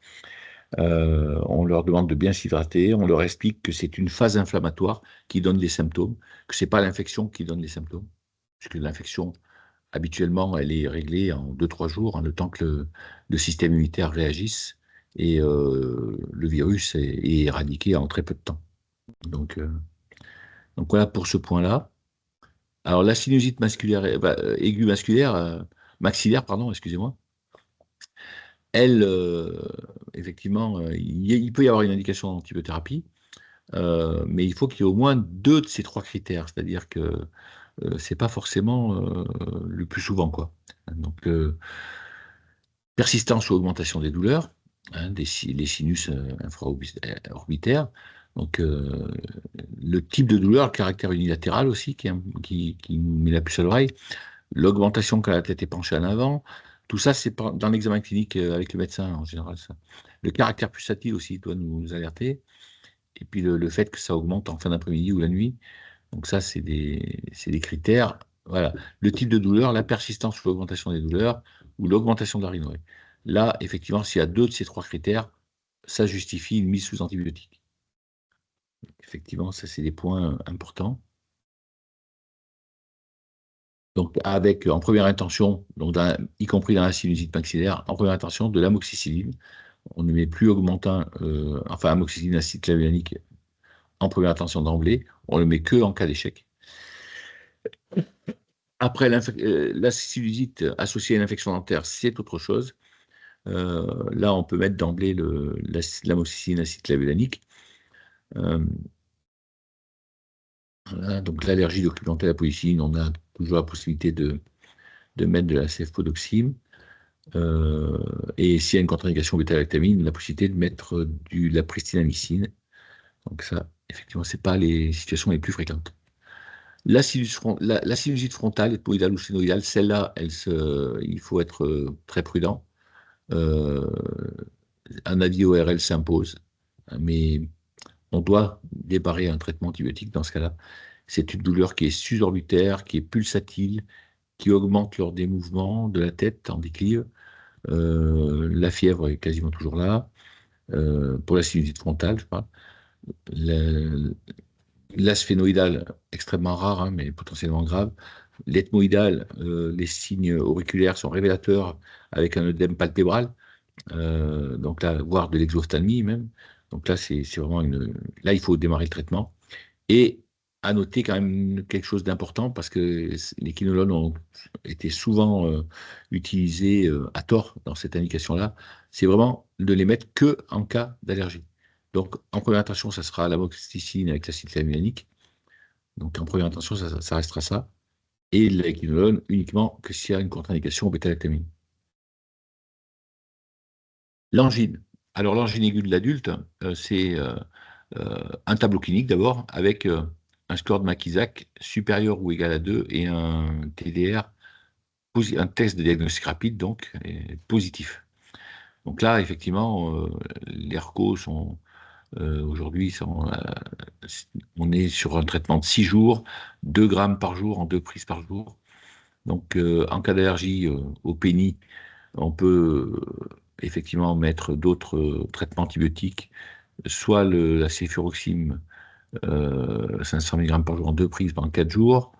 On leur demande de bien s'hydrater, on leur explique que c'est une phase inflammatoire qui donne les symptômes, que ce n'est pas l'infection qui donne les symptômes, puisque l'infection, habituellement, elle est réglée en 2-3 jours, en le temps que le système immunitaire réagisse, et le virus est éradiqué en très peu de temps. Donc voilà pour ce point-là. Alors la sinusite aiguë maxillaire, pardon, excusez-moi, elle, effectivement, il peut y avoir une indication d'antibiothérapie, mais il faut qu'il y ait au moins 2 de ces 3 critères, c'est-à-dire que c'est pas forcément le plus souvent, quoi. Donc, persistance ou augmentation des douleurs, hein, les sinus infraorbitaires, donc le type de douleur, le caractère unilatéral aussi, qui met la puce à l'oreille, l'augmentation quand la tête est penchée à l'avant, tout ça, c'est dans l'examen clinique avec le médecin en général. Ça. Le caractère pulsatile aussi doit nous alerter. Et puis le fait que ça augmente en fin d'après-midi ou la nuit. Donc ça, c'est des critères Voilà. Le type de douleur, la persistance ou l'augmentation des douleurs ou l'augmentation de la rhinorrhée. Là, effectivement, s'il y a 2 de ces 3 critères, ça justifie une mise sous antibiotiques. Effectivement, ça, c'est des points importants. Donc, avec, en première intention, donc y compris dans la sinusite maxillaire, en première intention, de l'amoxicilline. On ne met plus augmentin, enfin amoxicilline acide clavulanique en première intention d'emblée. On le met que en cas d'échec. Après, la sinusite associée à une infection dentaire, c'est autre chose. Là, on peut mettre d'emblée l'amoxicilline acide clavulanique. Voilà, donc l'allergie documentée à la pénicilline, on a toujours la possibilité de mettre de la cefpodoxime. Et s'il y a une contre-indication bêta-lactamine, la possibilité de mettre de la pristinamycine. Donc ça, effectivement, ce n'est pas les situations les plus fréquentes. La sinusite frontale, ethmoïdale ou sphénoïdale, celle-là, il faut être très prudent. Euh, un avis ORL s'impose, mais on doit débarrer un traitement antibiotique dans ce cas-là. C'est une douleur qui est susorbitaire, qui est pulsatile, qui augmente lors des mouvements de la tête en déclive. La fièvre est quasiment toujours là. Pour la sinusite frontale, je parle. L'asphénoïdale, extrêmement rare, hein, mais potentiellement grave. L'ethmoïdale, les signes auriculaires sont révélateurs avec un œdème palpébral, donc là, voire de l'exophtalmie même. Donc là, c'est vraiment une. Là, il faut démarrer le traitement. Et à noter quand même quelque chose d'important, parce que les quinolones ont été souvent utilisés à tort dans cette indication-là, c'est vraiment de les mettre que en cas d'allergie. Donc, en première intention, ça sera l'amoxicilline avec l'acide clavulanique. Donc, en première intention, ça restera ça. Et l'équinolone uniquement que s'il y a une contre-indication au bêta-lactamine. L'angine. Alors, l'angine aiguë de l'adulte, c'est un tableau clinique d'abord, avec un score de Makisak supérieur ou égal à 2 et un TDR, un test de diagnostic rapide, donc positif. Donc là, effectivement, les RCO sont aujourd'hui, on est sur un traitement de 6 jours, 2 grammes par jour en 2 prises par jour. Donc, en cas d'allergie au pénis, on peut effectivement mettre d'autres traitements antibiotiques, soit la céfuroxime 500 mg par jour en 2 prises pendant 4 jours,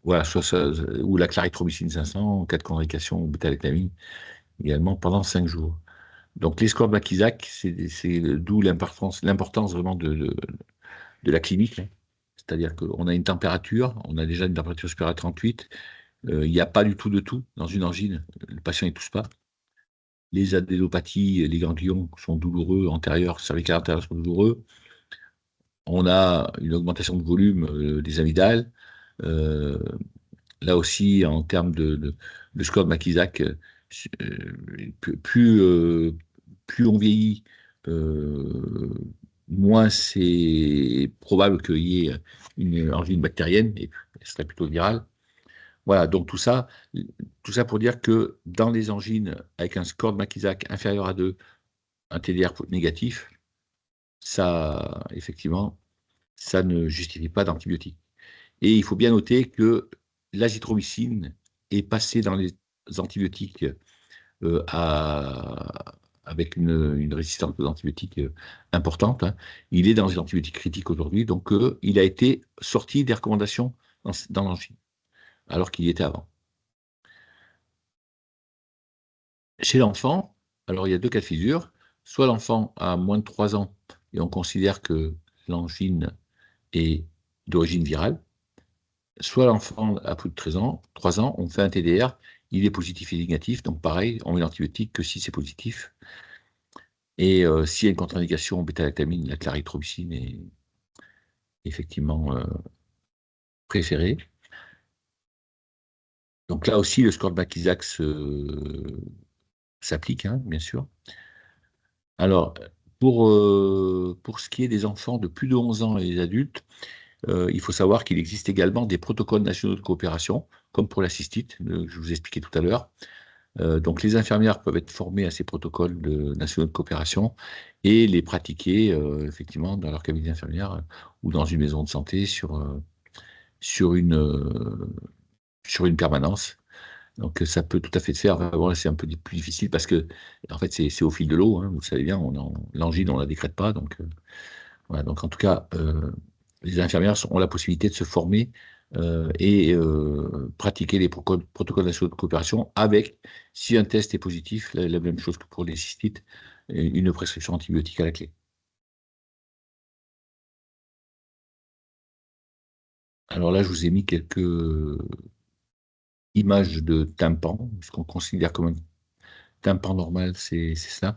voilà, ou la clarithromycine 500 en cas de contre-indication ou bêta-lactamine également pendant 5 jours. Donc les scores de Makisak, c'est d'où l'importance vraiment de la clinique, hein. C'est-à-dire qu'on a une température, on a déjà une température supérieure à 38, il n'y a pas du tout de tout dans une angine, le patient ne tousse pas. Les adénopathies, les ganglions sont douloureux, antérieurs, cervicales antérieures sont douloureux. On a une augmentation de volume des amygdales. Euh, Là aussi, en termes de score de Makisak, plus, plus on vieillit, euh, moins c'est probable qu'il y ait une angine bactérienne, et ce serait plutôt virale. Voilà, donc tout ça pour dire que dans les angines avec un score de Makisak inférieur à 2, un TDR négatif, ça, effectivement, ça ne justifie pas d'antibiotiques. Et il faut bien noter que l'azithromycine est passée dans les antibiotiques avec une résistance aux antibiotiques importante, hein. Il est dans les antibiotiques critiques aujourd'hui, donc il a été sorti des recommandations dans l'angine, alors qu'il y était avant. Chez l'enfant, alors il y a deux cas de figure. Soit l'enfant a moins de 3 ans et on considère que l'angine est d'origine virale, soit l'enfant a plus de 13 ans, 3 ans, on fait un TDR, il est positif et négatif, donc pareil, on met l'antibiotique que si c'est positif. Et s'il y a une contre-indication bêta-lactamine, la clarithromycine est effectivement préférée. Donc là aussi, le score de Makisak s'applique, hein, bien sûr. Alors, pour ce qui est des enfants de plus de 11 ans et des adultes, il faut savoir qu'il existe également des protocoles nationaux de coopération, comme pour la cystite, que je vous expliquais tout à l'heure. Donc, les infirmières peuvent être formées à ces protocoles nationaux de coopération et les pratiquer effectivement dans leur cabinet d'infirmière ou dans une maison de santé sur une permanence. Donc ça peut tout à fait se faire. Bon, là, c'est un peu plus difficile parce que en fait c'est au fil de l'eau, hein, vous le savez bien, l'angine on la décrète pas. Donc voilà, donc en tout cas les infirmières ont la possibilité de se former et pratiquer les protocoles nationaux de coopération avec, si un test est positif, la même chose que pour les cystites, une prescription antibiotique à la clé. Alors là, je vous ai mis quelques images de tympan, ce qu'on considère comme un tympan normal, c'est ça.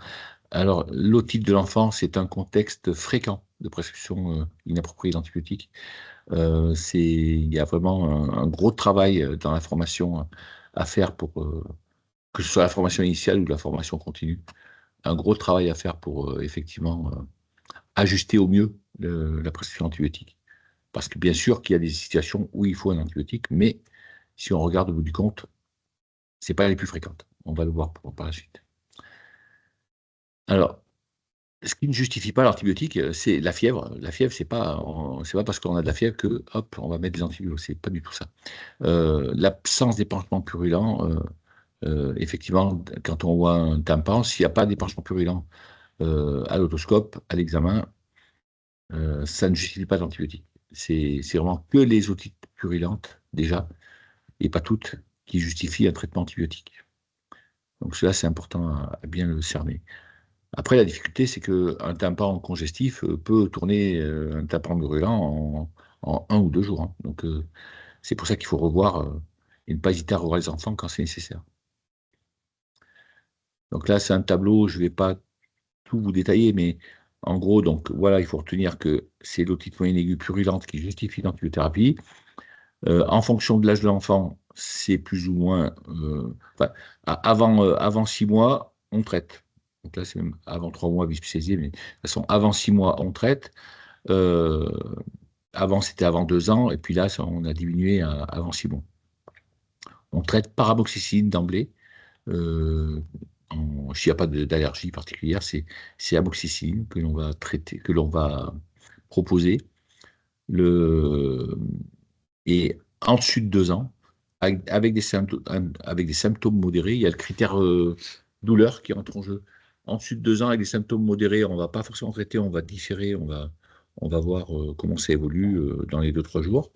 Alors, l'otite de l'enfant, c'est un contexte fréquent de prescription inappropriée d'antibiotiques. Il y a vraiment un gros travail dans la formation à faire pour que ce soit la formation initiale ou la formation continue, un gros travail à faire pour effectivement ajuster au mieux la prescription antibiotique. Parce que bien sûr qu'il y a des situations où il faut un antibiotique, mais si on regarde au bout du compte, c'est pas les plus fréquentes. On va le voir par la suite. Alors, ce qui ne justifie pas l'antibiotique, c'est la fièvre. La fièvre, c'est pas parce qu'on a de la fièvre que, hop, on va mettre des antibiotiques. C'est pas du tout ça. L'absence d'épanchement purulent, effectivement, quand on voit un tympan, s'il n'y a pas d'épanchement purulent à l'autoscope, à l'examen, ça ne justifie pas d'antibiotique. C'est vraiment que les otites purulentes, déjà, et pas toutes, qui justifient un traitement antibiotique. Donc cela, c'est important à bien le cerner. Après, la difficulté, c'est qu'un tympan congestif peut tourner un tympan purulent en 1 ou 2 jours, hein. Donc c'est pour ça qu'il faut revoir et ne pas hésiter à revoir les enfants quand c'est nécessaire. Donc là, c'est un tableau, je ne vais pas tout vous détailler, mais en gros, donc voilà, il faut retenir que c'est l'otite moyenne aiguë purulente qui justifie l'antibiothérapie. En fonction de l'âge de l'enfant, c'est plus ou moins. Enfin, avant 6 mois, on traite. Donc là, c'est même avant 3 mois, bispécialisé, mais de toute façon, avant 6 mois, on traite. Euh, Avant, c'était avant 2 ans, et puis là, on a diminué avant 6 mois. On traite par amoxicilline d'emblée. S'il n'y a pas d'allergie particulière, c'est amoxicilline que l'on va traiter, que l'on va proposer. Et en dessus de 2 ans, avec des symptômes modérés, il y a le critère douleur qui entre en jeu. En dessus de 2 ans, avec des symptômes modérés, on ne va pas forcément traiter, on va différer, on va voir comment ça évolue dans les 2-3 jours.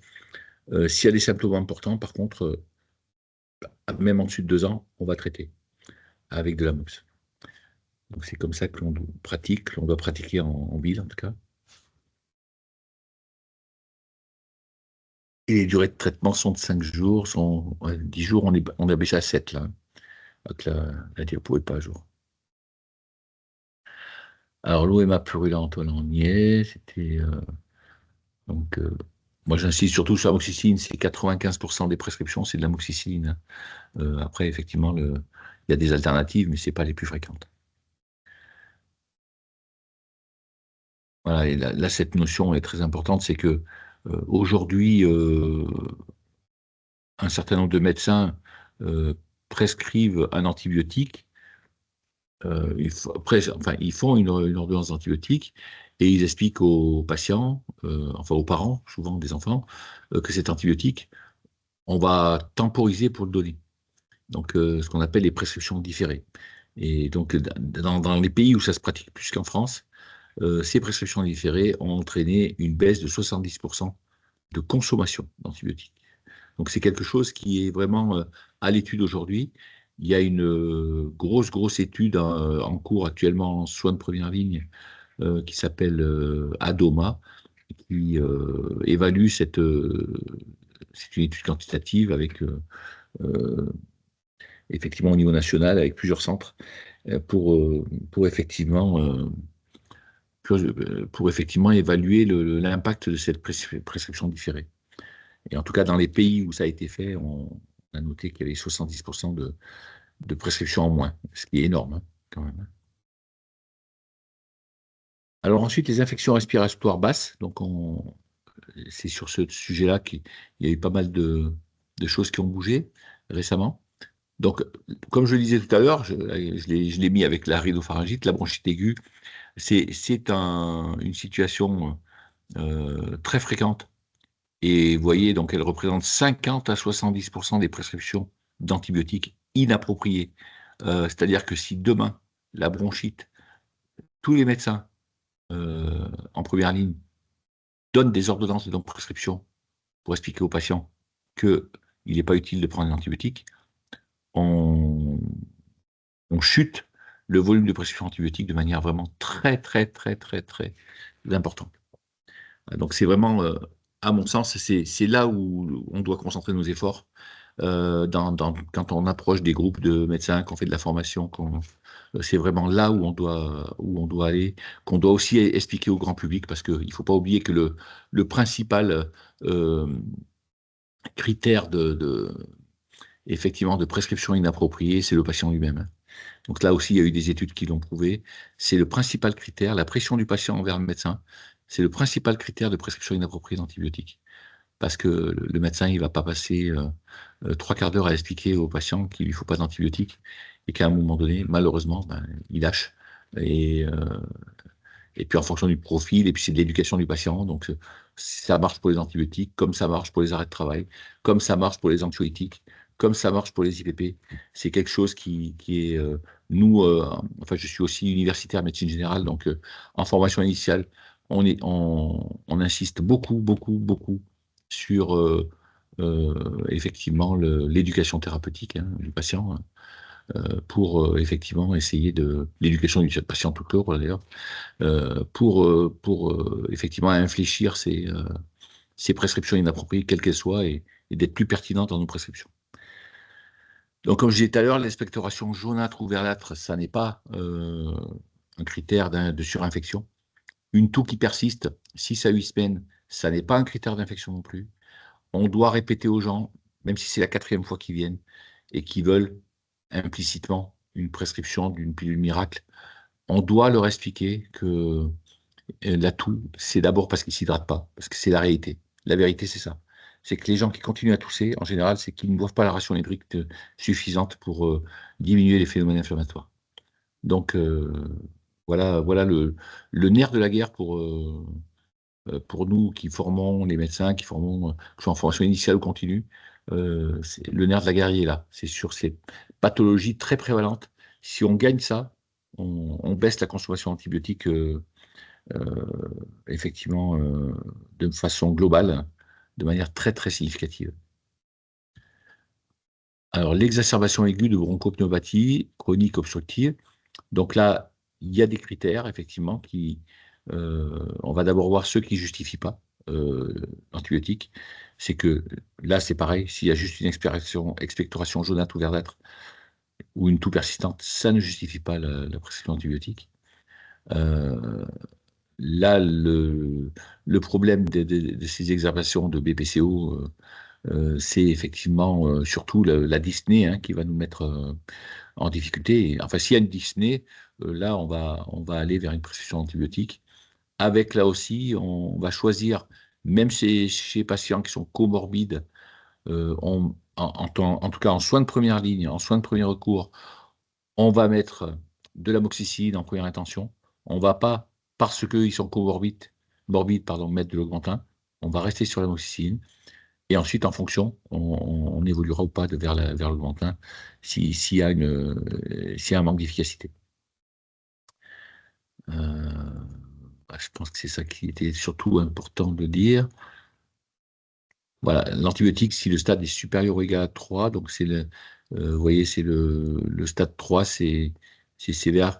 S'il y a des symptômes importants, par contre, même en dessus de 2 ans, on va traiter avec de la MOX. Donc c'est comme ça que l'on pratique, l'on doit pratiquer en ville en tout cas. Et les durées de traitement sont de 5 jours, 10 jours, on est baissé à 7 là, avec la diapo est pas à jour. Alors l'OMA purulente, on y est, c'était donc moi j'insiste surtout sur l'amoxicilline, c'est 95% des prescriptions, c'est de l'amoxicilline. Après effectivement, il y a des alternatives, mais c'est pas les plus fréquentes. Voilà, et là, cette notion est très importante, c'est que aujourd'hui, un certain nombre de médecins prescrivent un antibiotique. Ils font une ordonnance d'antibiotique et ils expliquent aux patients, enfin aux parents, souvent des enfants, que cet antibiotique, on va temporiser pour le donner. Donc, ce qu'on appelle les prescriptions différées. Et donc, dans les pays où ça se pratique plus qu'en France, ces prescriptions différées ont entraîné une baisse de 70% de consommation d'antibiotiques. Donc c'est quelque chose qui est vraiment à l'étude aujourd'hui. Il y a une grosse étude en cours actuellement en soins de première ligne qui s'appelle ADOMA, qui évalue c'est une étude quantitative avec effectivement au niveau national avec plusieurs centres pour effectivement évaluer l'impact de cette prescription différée. Et en tout cas, dans les pays où ça a été fait, on a noté qu'il y avait 70% de prescriptions en moins, ce qui est énorme, hein, quand même. Alors ensuite, les infections respiratoires basses. Donc, c'est sur ce sujet-là qu'il y a eu pas mal de choses qui ont bougé récemment. Donc, comme je le disais tout à l'heure, je l'ai mis avec la rhinopharyngite, la bronchite aiguë. C'est une situation très fréquente Et vous voyez, donc elle représente 50 à 70% des prescriptions d'antibiotiques inappropriées. C'est-à-dire que si demain, la bronchite, tous les médecins en première ligne donnent des ordonnances de non-prescription pour expliquer aux patients qu'il n'est pas utile de prendre un antibiotique, on chute le volume de prescription antibiotique de manière vraiment très, très, très, très, très importante. Donc c'est vraiment, à mon sens, c'est là où on doit concentrer nos efforts quand on approche des groupes de médecins, qu'on fait de la formation, c'est vraiment là où on doit aller, qu'on doit aussi expliquer au grand public, parce qu'il ne faut pas oublier que le principal euh, critère effectivement, de prescription inappropriée, c'est le patient lui-même. Donc là aussi, il y a eu des études qui l'ont prouvé. C'est le principal critère, la pression du patient envers le médecin, c'est le principal critère de prescription inappropriée d'antibiotiques. Parce que le médecin, il ne va pas passer 3 quarts d'heure à expliquer au patient qu'il ne lui faut pas d'antibiotiques et qu'à un moment donné, malheureusement, ben, il lâche. Et, euh, et puis en fonction du profil, et puis c'est de l'éducation du patient. Donc ça marche pour les antibiotiques, comme ça marche pour les arrêts de travail, comme ça marche pour les anxiolytiques, comme ça marche pour les IPP. C'est quelque chose qui est, nous, enfin je suis aussi universitaire en médecine générale, donc en formation initiale, on insiste beaucoup, beaucoup, beaucoup sur effectivement l'éducation thérapeutique du patient, hein, pour effectivement essayer de l'éducation du patient tout court d'ailleurs, pour effectivement infléchir ces prescriptions inappropriées, quelles qu'elles soient, et d'être plus pertinentes dans nos prescriptions. Donc, comme je disais tout à l'heure, l'expectoration jaunâtre ou verdâtre, ça n'est pas un critère de surinfection. Une toux qui persiste 6 à 8 semaines, ça n'est pas un critère d'infection non plus. On doit répéter aux gens, même si c'est la 4e fois qu'ils viennent et qu'ils veulent implicitement une prescription d'une pilule miracle, on doit leur expliquer que la toux, c'est d'abord parce qu'ils ne s'hydratent pas, parce que c'est la réalité. La vérité, c'est ça. C'est que les gens qui continuent à tousser, en général, c'est qu'ils ne boivent pas la ration hydrique suffisante pour diminuer les phénomènes inflammatoires. Donc, voilà le nerf de la guerre pour nous qui formons les médecins, qui formons, que ce soit en formation initiale ou continue. Le nerf de la guerre, il est là. C'est sur ces pathologies très prévalentes. Si on gagne ça, on baisse la consommation antibiotique effectivement de façon globale, de manière très très significative. Alors l'exacerbation aiguë de bronchopneumopathie chronique obstructive, donc là il y a des critères effectivement on va d'abord voir ceux qui ne justifient pas l'antibiotique. C'est que là c'est pareil, s'il y a juste une expectoration jaunâtre ou verdâtre ou une toux persistante, ça ne justifie pas la prescription antibiotique. Là, le problème de ces exacerbations de BPCO, c'est effectivement surtout la dyspnée, hein, qui va nous mettre en difficulté. Enfin, s'il y a une dyspnée, là, on va aller vers une prescription antibiotique. Avec là aussi, on va choisir, même chez patients qui sont comorbides, en tout cas en soins de première ligne, en soins de premier recours, on va mettre de l'amoxicilline en première intention. On ne va pas, parce qu'ils sont morbides, pardon, mettre de l'augmentin. On va rester sur l'amoxicilline. Et ensuite, en fonction, on évoluera ou pas vers l'augmentin s'il y a un manque d'efficacité. Je pense que c'est ça qui était surtout important de dire. Voilà, l'antibiotique, si le stade est supérieur ou égal à 3, donc vous voyez, c'est le stade 3, c'est sévère,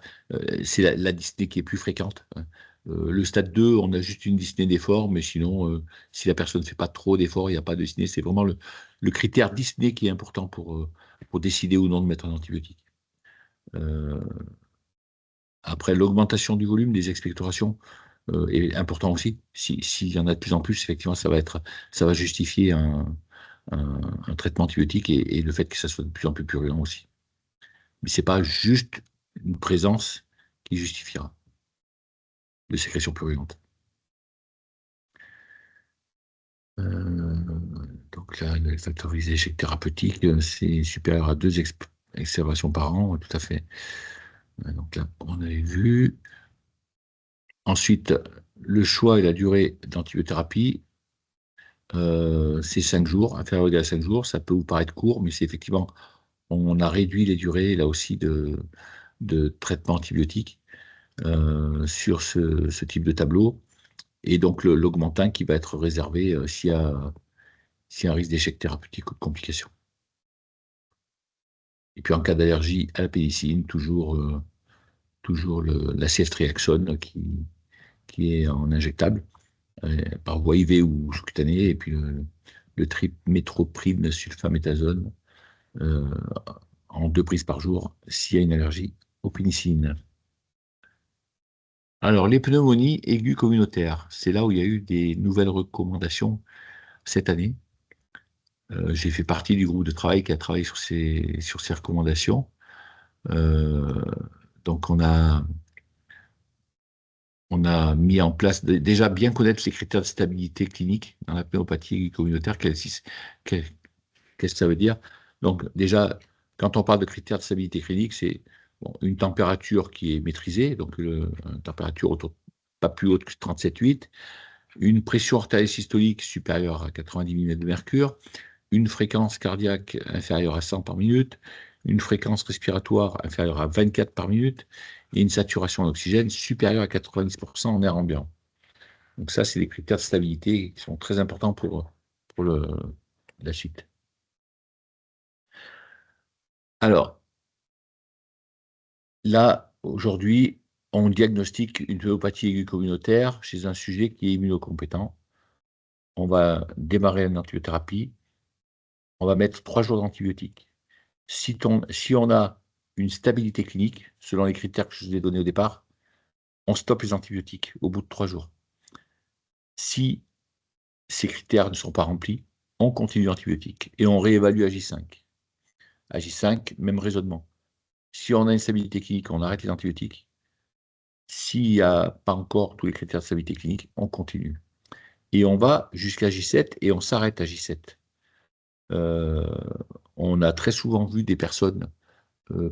c'est la dyspnée qui est plus fréquente, hein. Le stade 2, on a juste une dyspnée d'effort, mais sinon, si la personne ne fait pas trop d'efforts, il n'y a pas de dyspnée. C'est vraiment le critère dyspnée qui est important pour décider ou non de mettre un antibiotique. Euh, Après, l'augmentation du volume des expectorations est important aussi. S'il y en a de plus en plus, effectivement, ça va justifier un traitement antibiotique et le fait que ça soit de plus en plus purulent aussi. Mais ce n'est pas juste une présence qui justifiera de sécrétion purulente. Donc là, le facteur échec thérapeutique, c'est supérieur à 2 exacerbations par an, tout à fait. Donc là, on avait vu. Ensuite, le choix et la durée d'antibiothérapie. c'est 5 jours, inférieur ou égal à 5 jours. Ça peut vous paraître court, mais c'est effectivement, on a réduit les durées, là aussi, de traitement antibiotique sur ce type de tableau. Et donc, l'augmentin qui va être réservé s'il y a un risque d'échec thérapeutique ou de complications. Et puis, en cas d'allergie à la pénicilline, toujours la ceftriaxone qui est en injectable par voie IV ou sous-cutanée, et puis le trimethoprim sulfaméthasone en 2 prises par jour s'il y a une allergie aux pénicillines. Alors, les pneumonies aiguës communautaires, c'est là où il y a eu des nouvelles recommandations cette année. J'ai fait partie du groupe de travail qui a travaillé sur ces recommandations. Donc, on a mis en place, déjà bien connaître les critères de stabilité clinique dans la pneumopathie aiguë communautaire, qu'est-ce que ça veut dire. Donc, déjà, quand on parle de critères de stabilité clinique, c'est une température qui est maîtrisée, donc une température pas plus haute que 37,8, une pression artérielle systolique supérieure à 90 mm de mercure, une fréquence cardiaque inférieure à 100 par minute, une fréquence respiratoire inférieure à 24 par minute et une saturation en oxygène supérieure à 90% en air ambiant. Donc ça, c'est des critères de stabilité qui sont très importants pour la suite. Alors, là, aujourd'hui, on diagnostique une pneumopathie aiguë communautaire chez un sujet qui est immunocompétent. On va démarrer une antibiothérapie. On va mettre 3 jours d'antibiotiques. Si on a une stabilité clinique, selon les critères que je vous ai donnés au départ, on stoppe les antibiotiques au bout de 3 jours. Si ces critères ne sont pas remplis, on continue l'antibiotique et on réévalue à J5. À J5, même raisonnement. Si on a une stabilité clinique, on arrête les antibiotiques. S'il n'y a pas encore tous les critères de stabilité clinique, on continue. Et on va jusqu'à J7 et on s'arrête à J7. On a très souvent vu des personnes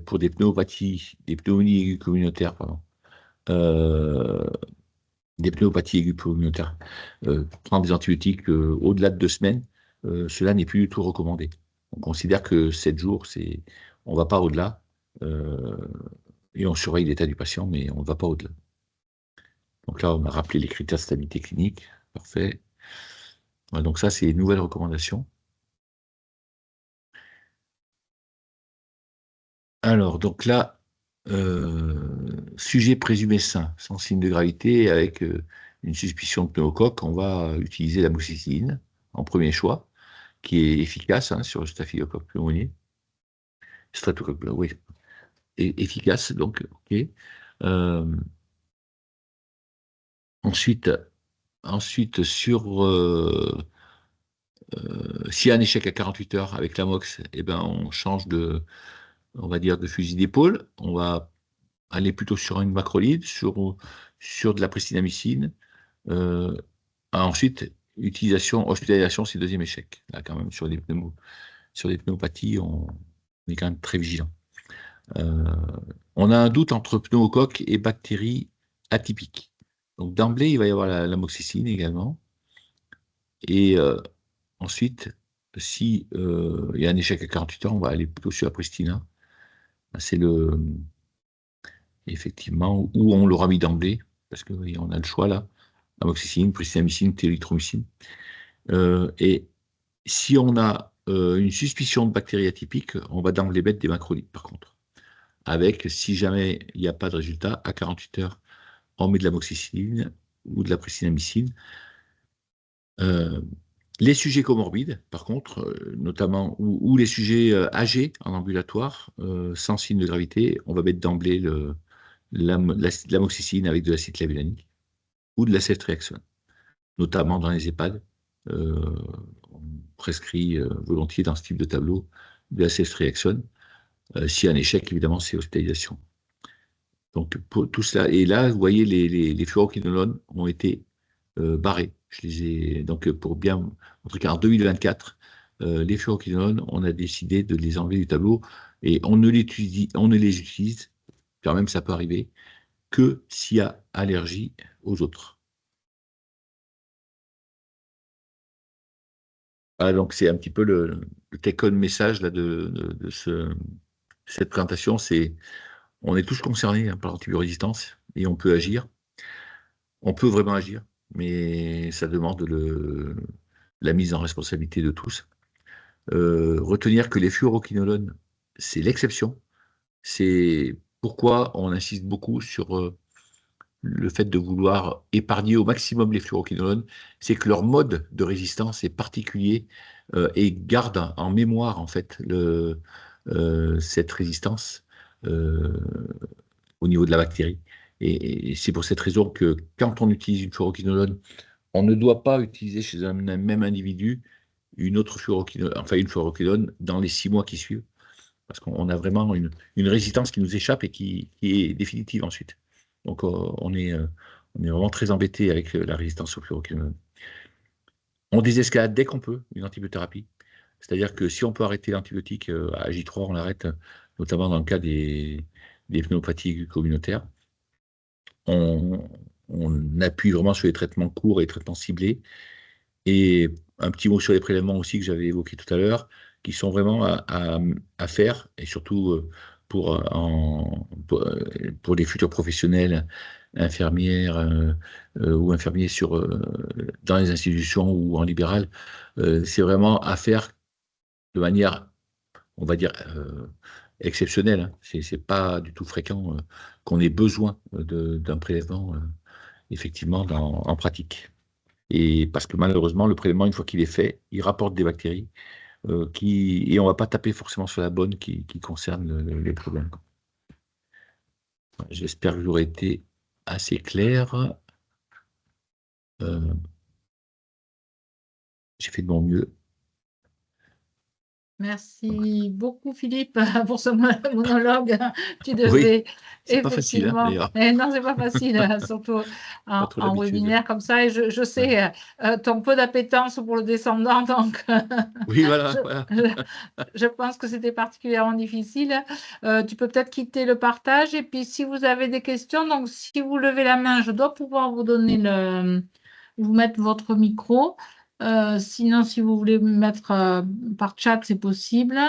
pour des pneumopathies, des pneumonies aiguës communautaires, pardon, des pneumopathies aiguës communautaires, prendre des antibiotiques au-delà de 2 semaines, cela n'est plus du tout recommandé. On considère que 7 jours, on ne va pas au-delà, et on surveille l'état du patient, mais on ne va pas au-delà. Donc là, on a rappelé les critères de stabilité clinique, parfait. Voilà, donc ça, c'est les nouvelles recommandations. Alors, donc là, sujet présumé sain, sans signe de gravité, avec une suspicion de pneumocoque, on va utiliser l'amoxicilline en premier choix, qui est efficace sur le staphylocoque pneumoniae. Streptocoque, oui, efficace, donc, ok. Ensuite, s'il y a un échec à 48 heures avec l'amox, eh ben, on change on va dire, de fusil d'épaule. On va aller plutôt sur une macrolide, sur de la pristinamycine. Ensuite, hospitalisation, c'est le deuxième échec. Là, quand même, sur des pneumopathies, on est quand même très vigilant. On a un doute entre pneumocoque et bactéries atypiques. Donc, d'emblée, il va y avoir l'amoxicilline également. Et ensuite, si il y a un échec à 48 heures, on va aller plutôt sur la pristina. C'est effectivement, où on l'aura mis d'emblée, parce qu'on oui, a le choix là, amoxicilline, pristinamycine, téléthromycine. Et si on a une suspicion de bactéries atypiques, on va d'emblée mettre des macrolides par contre. Avec, si jamais il n'y a pas de résultat, à 48 heures, on met de l'amoxicilline ou de la pristinamycine. Les sujets comorbides, par contre, notamment, ou les sujets âgés en ambulatoire, sans signe de gravité, on va mettre d'emblée l'amoxicilline avec de l'acide clavulanique ou de la ceftriaxone, notamment dans les EHPAD. On prescrit volontiers dans ce type de tableau de la ceftriaxone. S'il y a un échec, évidemment, c'est hospitalisation. Donc, pour tout cela, et là, vous voyez, les fluoroquinolones ont été barrés. Je les ai, donc, pour bien montrer qu'en 2024, les fluoroquinolones, on a décidé de les enlever du tableau et on ne les utilise, quand même, ça peut arriver, que s'il y a allergie aux autres. Voilà, donc c'est un petit peu le take-home message là, cette présentation, c'est on est tous concernés par l'antibiorésistance et on peut agir. On peut vraiment agir, mais ça demande la mise en responsabilité de tous. Retenir que les fluoroquinolones, c'est l'exception. C'est pourquoi on insiste beaucoup sur le fait de vouloir épargner au maximum les fluoroquinolones, c'est que leur mode de résistance est particulier et garde en mémoire en fait cette résistance euh, au niveau de la bactérie. Et c'est pour cette raison que quand on utilise une fluoroquinolone, on ne doit pas utiliser chez un même individu une autre fluoroquinolone, enfin une fluoroquinolone dans les 6 mois qui suivent, parce qu'on a vraiment une résistance qui nous échappe et qui est définitive ensuite. Donc on est vraiment très embêté avec la résistance au fluoroquinolone. On désescalade dès qu'on peut une antibiothérapie. C'est-à-dire que si on peut arrêter l'antibiotique à J3, on l'arrête, notamment dans le cas des pneumopathies communautaires. On, on appuie vraiment sur les traitements courts et les traitements ciblés. Et un petit mot sur les prélèvements aussi que j'avais évoqué tout à l'heure, qui sont vraiment à faire, et surtout pour les futurs professionnels, infirmières ou infirmiers dans les institutions ou en libéral, c'est vraiment à faire de manière, on va dire, exceptionnelle, hein. C'est pas du tout fréquent qu'on ait besoin d'un prélèvement, effectivement, en pratique. Et parce que malheureusement, le prélèvement, une fois qu'il est fait, il rapporte des bactéries et on ne va pas taper forcément sur la bonne qui concerne les problèmes. J'espère que j'aurai été assez clair. J'ai fait de mon mieux. Merci beaucoup, Philippe, pour ce monologue. Tu Oui, devais c'est pas facile, hein, effectivement. d'ailleurs. Non, c'est pas facile, surtout Pas trop en l'habitude. webinaire comme ça. Et je Ouais. sais ton peu d'appétence pour le descendant, donc Oui, je, voilà, voilà. je- je pense que c'était particulièrement difficile. Tu peux peut-être quitter le partage. Et puis, si vous avez des questions, donc si vous levez la main, je dois pouvoir vous donner vous mettre votre micro. Sinon, si vous voulez me mettre par chat, c'est possible.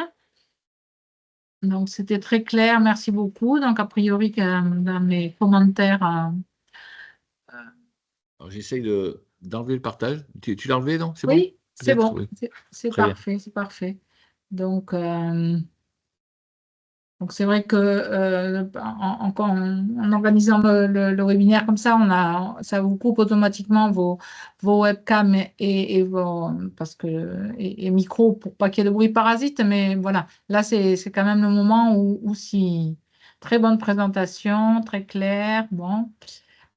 Donc, c'était très clair. Merci beaucoup. Donc, a priori, dans les commentaires, Alors, j'essaye d'enlever le partage. Tu l'as enlevé, non? C'est bon? oui, c'est Peut-être? bon. Oui. C'est Très bien. parfait. C'est parfait. Donc, Donc, c'est vrai que en organisant le webinaire comme ça, ça vous coupe automatiquement vos webcams et parce que, et micros pour pas qu'il y ait de bruit parasite. Mais voilà, là, c'est quand même le moment où si très bonne présentation, très claire. Bon,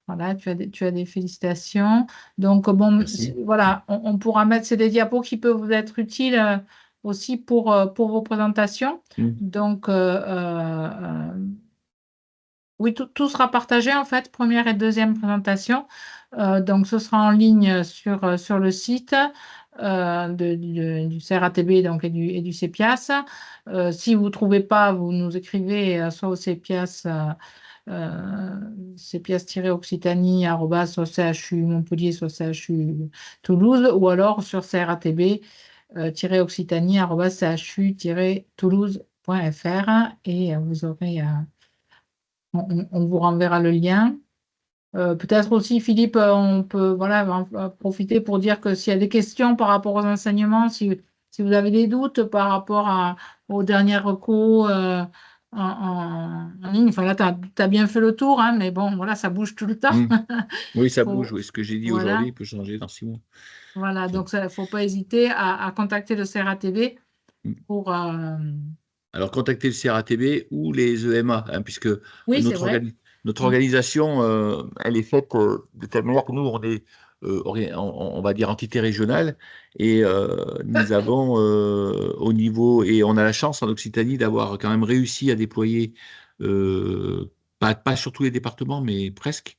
voilà, tu as des félicitations. Donc, bon, Merci. voilà, on pourra mettre, c'est des diapos qui peuvent vous être utiles aussi pour vos présentations. Mm. Donc, oui, tout sera partagé en fait, première et deuxième présentation. Donc, ce sera en ligne sur le site du CRATB donc, et du CEPIAS. Si vous ne trouvez pas, vous nous écrivez soit au CEPIAS, CEPIAS-Occitanie, soit CHU Montpellier, soit CHU Toulouse, ou alors sur CRATB, Occitanie, CHU-toulouse.fr et vous aurez, on vous renverra le lien. Peut-être aussi, Philippe, on peut voilà, en profiter pour dire que s'il y a des questions par rapport aux enseignements, si vous avez des doutes par rapport aux derniers recours en ligne, enfin là, tu as bien fait le tour, hein, mais bon, voilà, ça bouge tout le temps. Mm. Oui, ça bouge. Faut- Oui. Ce que j'ai dit voilà, aujourd'hui peut changer dans 6 mois. voilà, C'est- donc il ne faut pas hésiter à contacter le CRATB Mm. pour. Alors, contactez le CRATB ou les EMA, hein, puisque Oui, c'est notre, vrai. notre Mm. organisation, elle est faite de telle manière que nous, on est, on va dire, entité régionale, et nous avons au niveau, et on a la chance en Occitanie d'avoir quand même réussi à déployer, pas sur tous les départements, mais presque,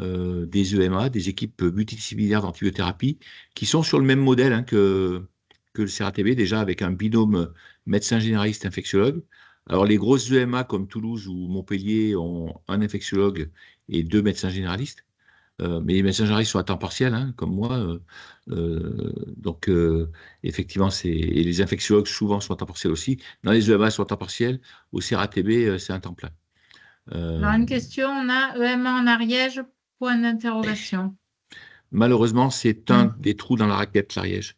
des EMA, des équipes multidisciplinaires d'antibiothérapie, qui sont sur le même modèle hein, que le CRATB, déjà avec un binôme médecin généraliste infectiologue. Alors les grosses EMA comme Toulouse ou Montpellier ont un infectiologue et 2 médecins généralistes. Mais les médecins généralistes sont à temps partiel, hein, comme moi. Donc, effectivement, et les infectiologues souvent sont à temps partiel aussi. Dans les EMA, sont à temps partiel. Au CRATB, c'est un temps plein. Alors, une question, on a EMA en Ariège, point d'interrogation. Malheureusement, c'est un des trous dans la raquette, l'Ariège.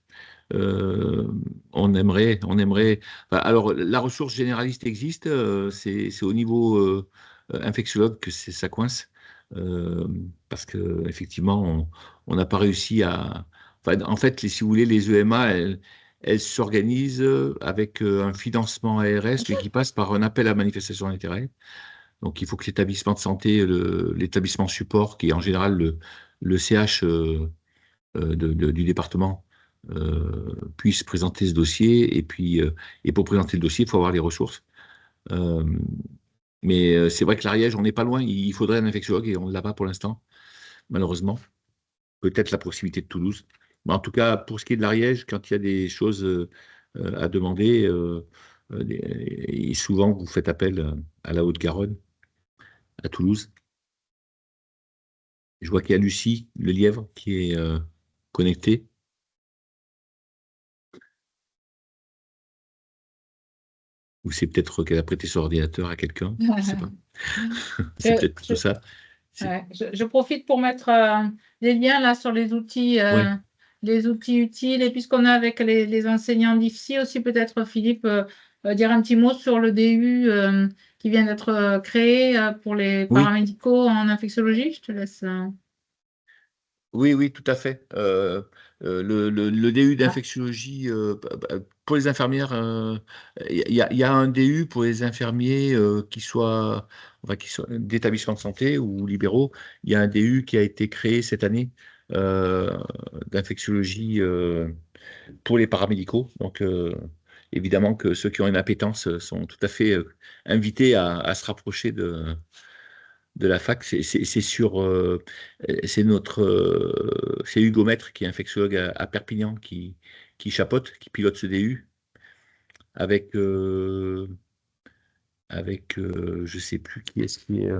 Euh, on aimerait. Enfin, alors, la ressource généraliste existe. C'est au niveau infectiologue que ça coince. Euh, Parce que effectivement, on n'a pas réussi à. Enfin, en fait, si vous voulez, les EMA, elles s'organisent avec un financement ARS, mais qui passe par un appel à manifestation d'intérêt. Donc, il faut que l'établissement de santé, l'établissement support, qui est en général le CH du département, puisse présenter ce dossier. Et puis, et pour présenter le dossier, il faut avoir les ressources. Euh, mais c'est vrai que l'Ariège, on n'est pas loin. Il faudrait un infectiologue et on ne l'a pas pour l'instant, malheureusement. Peut-être la proximité de Toulouse. Mais en tout cas, pour ce qui est de l'Ariège, quand il y a des choses à demander, et souvent vous faites appel à la Haute-Garonne, à Toulouse. Je vois qu'il y a Lucie, le lièvre, qui est connectée. Ou c'est peut-être qu'elle a prêté son ordinateur à quelqu'un, je ne sais pas. C'est Je, peut-être plutôt je- ça. ouais, je profite pour mettre les liens là sur Oui, les outils utiles. Et puisqu'on est avec les enseignants d'ici aussi, peut-être Philippe, dire un petit mot sur le DU qui vient d'être créé pour les oui, paramédicaux en infectiologie. Je te laisse. oui, oui, tout à fait. Le DU Ah, d'infectiologie, pour les infirmières, il y a un DU pour les infirmiers enfin, qui soient d'établissements de santé ou libéraux. Il y a un DU qui a été créé cette année d'infectiologie pour les paramédicaux. Donc, évidemment que ceux qui ont une appétence sont tout à fait invités à se rapprocher de la fac. C'est Hugo Maître, qui est infectiologue à Perpignan, qui chapeaute, qui pilote ce DU avec, je sais plus qui est-ce qui est.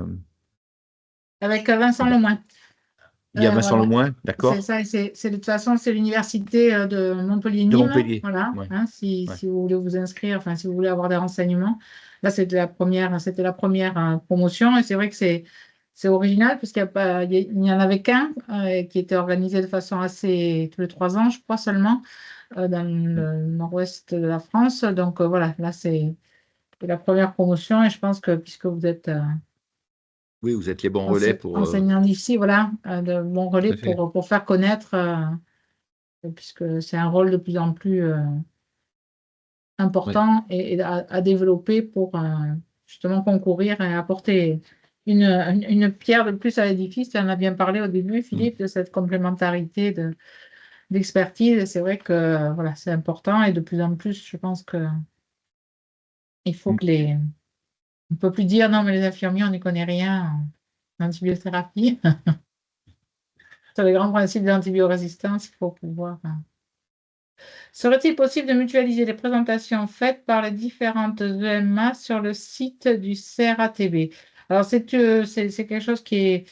avec Vincent Lemoine. Il y a Vincent Voilà. Lemoine, C'est d'accord, ça, et de toute façon, c'est l'université de de Montpellier-Nîmes. Montpellier. Voilà, Ouais, hein, ouais. si vous voulez vous inscrire, enfin, si vous voulez avoir des renseignements. Là, c'était la première promotion, et c'est vrai que c'est original, parce qu'il y a pas, il n'y en avait qu'un qui était organisé de façon assez, tous les 3 ans, je crois seulement, dans le nord-ouest de la France. Donc voilà, là, c'est la première promotion, et je pense que puisque vous êtes Oui, vous êtes les bons relais pour. enseignant d'ici, voilà, de bon relais Tout à fait. pour faire connaître. Puisque c'est un rôle de plus en plus Ouais. important et à développer pour justement concourir et apporter une pierre de plus à l'édifice. Tu en as bien parlé au début, Mm. Philippe, de cette complémentarité d'expertise. Et c'est vrai que voilà, c'est important et de plus en plus, je pense que il faut Mm. que on ne peut plus dire non, mais les infirmiers, on n'y connaît rien en antibiothérapie. Sur les grands principes de l'antibiorésistance, il faut pouvoir. Serait-il possible de mutualiser les présentations faites par les différentes EMA sur le site du CRATB? Alors, c'est quelque chose qui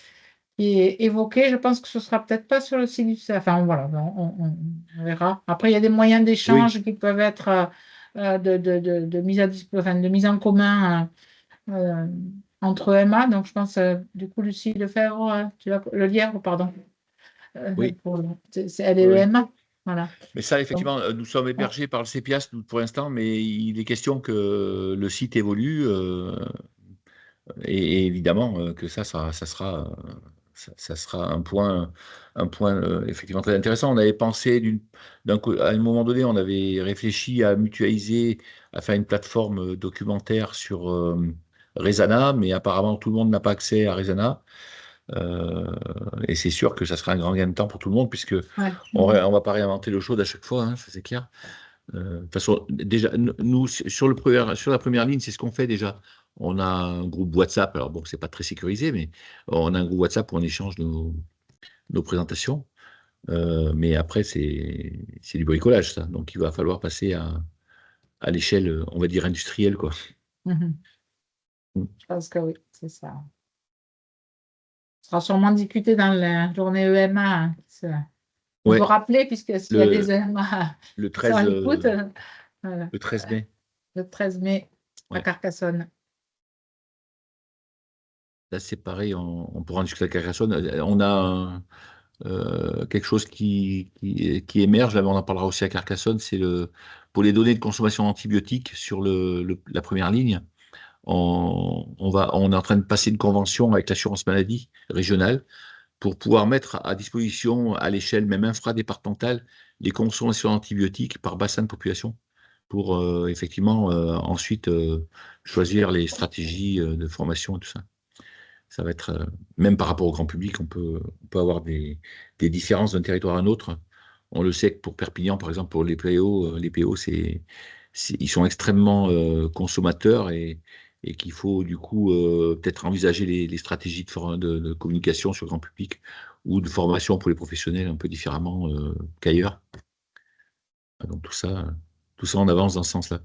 est évoqué. Je pense que ce sera peut-être pas sur le site du CRATB. Enfin, voilà, on verra. Après, il y a des moyens Oui, d'échange qui peuvent être de mise enfin, de mise en commun entre EMA. Donc, je pense, du coup, Lucie Lefebvre, le Lièvre, pardon. oui, Elle est oui, oui. EMA. Voilà. Mais ça, Donc, effectivement, nous sommes hébergés par le CEPIAS pour l'instant, mais il est question que le site évolue, et évidemment que ça sera un point effectivement très intéressant. On avait pensé à un moment donné, on avait réfléchi à mutualiser, à faire une plateforme documentaire sur Resana, mais apparemment tout le monde n'a pas accès à Resana. Euh, et c'est sûr que ça sera un grand gain de temps pour tout le monde, puisque ouais. on va pas réinventer l'eau chaude à chaque fois, hein, ça c'est clair. De toute façon, déjà, nous, sur la première ligne, c'est ce qu'on fait déjà. On a un groupe WhatsApp, alors bon, c'est pas très sécurisé, mais on a un groupe WhatsApp où on échange nos présentations. Mais après, c'est du bricolage, ça. Donc, il va falloir passer à l'échelle, on va dire, industrielle, quoi. Mhm. Je pense que oui, c'est ça. sera sûrement discuté dans la journée EMA. Hein, on peut Ouais, rappeler, puisque s'il y a des le, EMA le qui sont à 13, l'écoute, voilà, le 13 mai. le 13 mai à Ouais. Carcassonne. Là, c'est pareil, on pourra en discuter à Carcassonne. On a quelque chose qui émerge, là, mais on en parlera aussi à Carcassonne, c'est pour les données de consommation d'antibiotiques sur la première ligne. On est en train de passer une convention avec l'assurance maladie régionale pour pouvoir mettre à disposition, à l'échelle même infradépartementale, les consommations d'antibiotiques par bassin de population pour effectivement ensuite choisir les stratégies de formation et tout ça. Ça va être, même par rapport au grand public, on peut avoir des différences d'un territoire à un autre. On le sait que pour Perpignan, par exemple, pour les PO, ils sont extrêmement consommateurs et qu'il faut du coup peut-être envisager les stratégies de communication sur le grand public ou de formation pour les professionnels un peu différemment qu'ailleurs. Donc tout ça, on avance dans ce sens-là.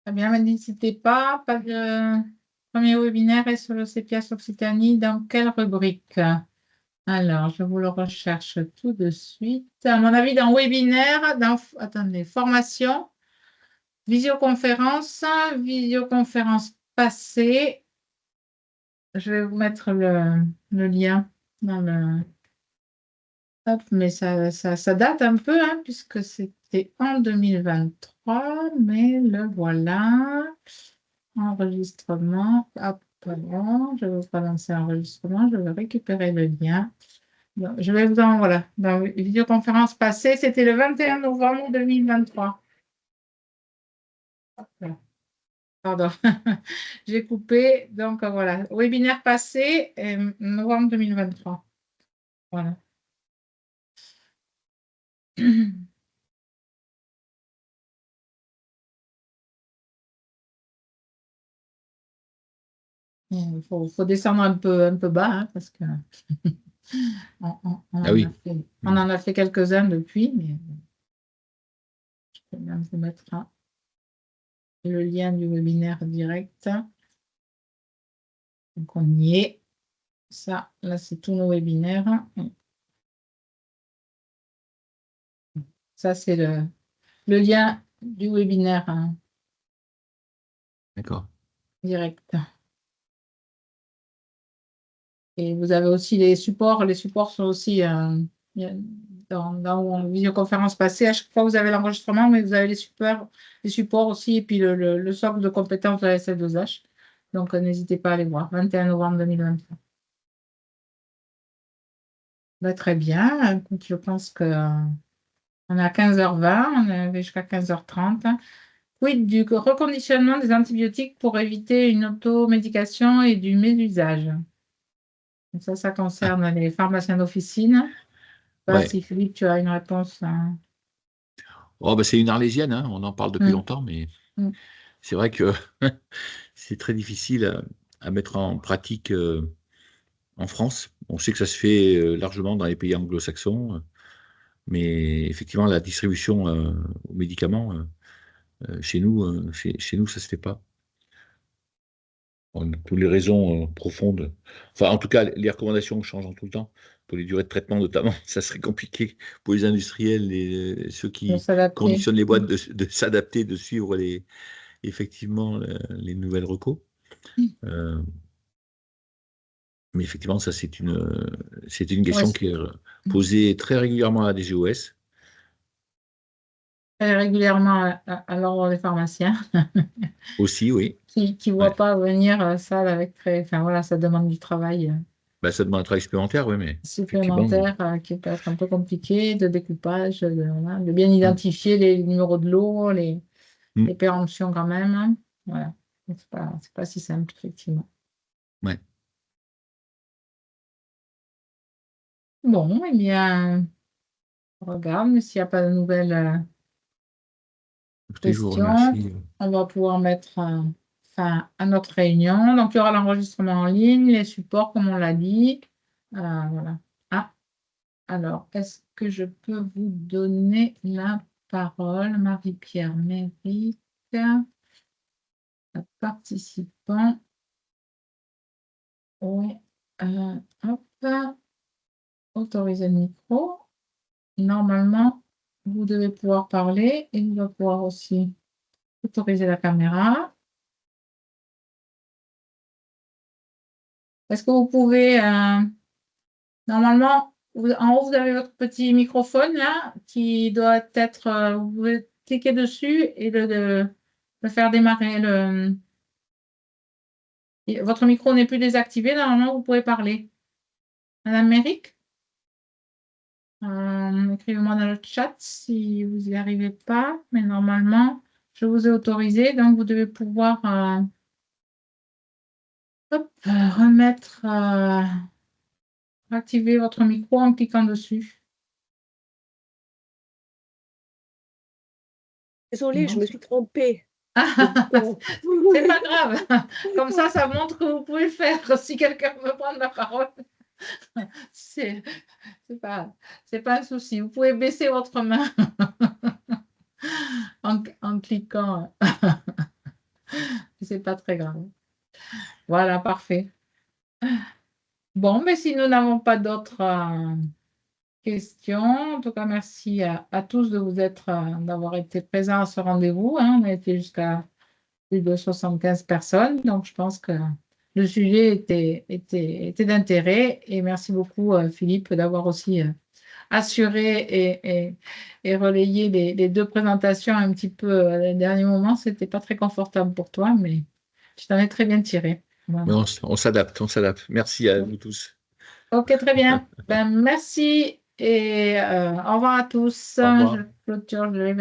Très bien, mais n'hésitez pas de premier webinaire est sur le CPS Occitanie. Dans quelle rubrique? Alors, je vous le recherche tout de suite. À mon avis, dans webinaire, attendez, formation, visioconférence passée. Je vais vous mettre le lien dans le. Hop, mais ça date un peu, hein, puisque c'était en 2023, mais le voilà. Enregistrement. Hop, voilà. Je vais vous lancer l'enregistrement. Je vais récupérer le lien. Donc, je vais vous en, voilà. Dans la vidéoconférence passée, c'était le 21 novembre 2023. Voilà. Pardon, j'ai coupé. Donc, voilà. Webinaire passé, novembre 2023. Voilà. Il faut descendre un peu bas, hein, parce que Ah oui. on en a fait quelques-uns depuis, mais je peux bien vous mettre le lien du webinaire direct. Donc, on y est. Ça, là, c'est tous nos webinaires. Ça, c'est le lien du webinaire, hein, D'accord. direct. Et vous avez aussi les supports. Les supports sont aussi dans la visioconférence passée. À chaque fois, vous avez l'enregistrement, mais vous avez les supports aussi, et puis le socle de compétences de la SF2H. Donc, n'hésitez pas à aller voir. 21 novembre 2023. Bah, très bien. Écoute, je pense que on est à 15h20. On est jusqu'à 15h30. Quid du reconditionnement des antibiotiques pour éviter une automédication et du mésusage? Donc ça Ah, concerne les pharmaciens d'officine. Pas ouais. si Philippe, tu as une réponse. Hein. Oh, bah, c'est une Arlésienne, hein, on en parle depuis Mm, longtemps, mais mm. c'est vrai que c'est très difficile à mettre en pratique en France. On sait que ça se fait largement dans les pays anglo-saxons, mais effectivement, la distribution aux médicaments, chez nous, ça se fait pas. Pour les raisons profondes. Enfin, en tout cas, les recommandations changent tout le temps. Pour les durées de traitement, notamment, ça serait compliqué pour les industriels et ceux Pour qui s'adapter. conditionnent les Mm. boîtes de s'adapter, de suivre effectivement les nouvelles recos. Euh, mais effectivement, ça, c'est une Ouais, question qui est posée très régulièrement à la DGOS. très régulièrement à l'ordre des pharmaciens Aussi, oui. qui ne Ouais. voient pas venir ça avec enfin voilà, ça demande du travail Bah, ça demande un travail supplémentaire, oui, mais effectivement. supplémentaire qui peut être un peu compliqué, de découpage, voilà, de bien Mm, identifier les numéros de lot, mm, les péremptions quand même. Hein. Voilà. C'est pas si simple, effectivement. ouais. Bon, eh bien, on regarde, mais s'il n'y a pas de nouvelles Écoutez, je vous questions, remercie. on va pouvoir mettre fin à notre réunion. Donc, il y aura l'enregistrement en ligne, les supports, comme on l'a dit. Voilà. Ah, alors, est-ce que je peux vous donner la parole, Marie-Pierre Méric, participant? Oui. Hop, autoriser le micro. Normalement, vous devez pouvoir parler et vous devez pouvoir aussi autoriser la caméra. Est-ce que vous pouvez, normalement, en haut, vous avez votre petit microphone là qui doit être, vous pouvez cliquer dessus et le faire démarrer. Votre micro n'est plus désactivé, normalement, vous pouvez parler. Madame Méric, écrivez-moi dans le chat si vous n'y arrivez pas, mais normalement, je vous ai autorisé, donc vous devez pouvoir remettre, activer votre micro en cliquant dessus. Désolée, je me suis trompée. C'est pas grave. Comme ça montre que vous pouvez le faire. Si quelqu'un veut prendre la parole, c'est pas un souci. Vous pouvez baisser votre main en cliquant. C'est pas très grave. Voilà, parfait. Bon, mais si nous n'avons pas d'autres questions, en tout cas, merci à tous d'avoir été présents à ce rendez-vous. On a été jusqu'à plus de 75 personnes, donc je pense que le sujet était d'intérêt. Et merci beaucoup, Philippe, d'avoir aussi assuré et relayé les deux présentations un petit peu à dernier moment. C'était pas très confortable pour toi, mais tu t'en es très bien tiré. Voilà. Mais on s'adapte, on s'adapte. Merci à vous tous. Ok, très bien. Ben, merci et au revoir à tous. Au revoir. Je clôture le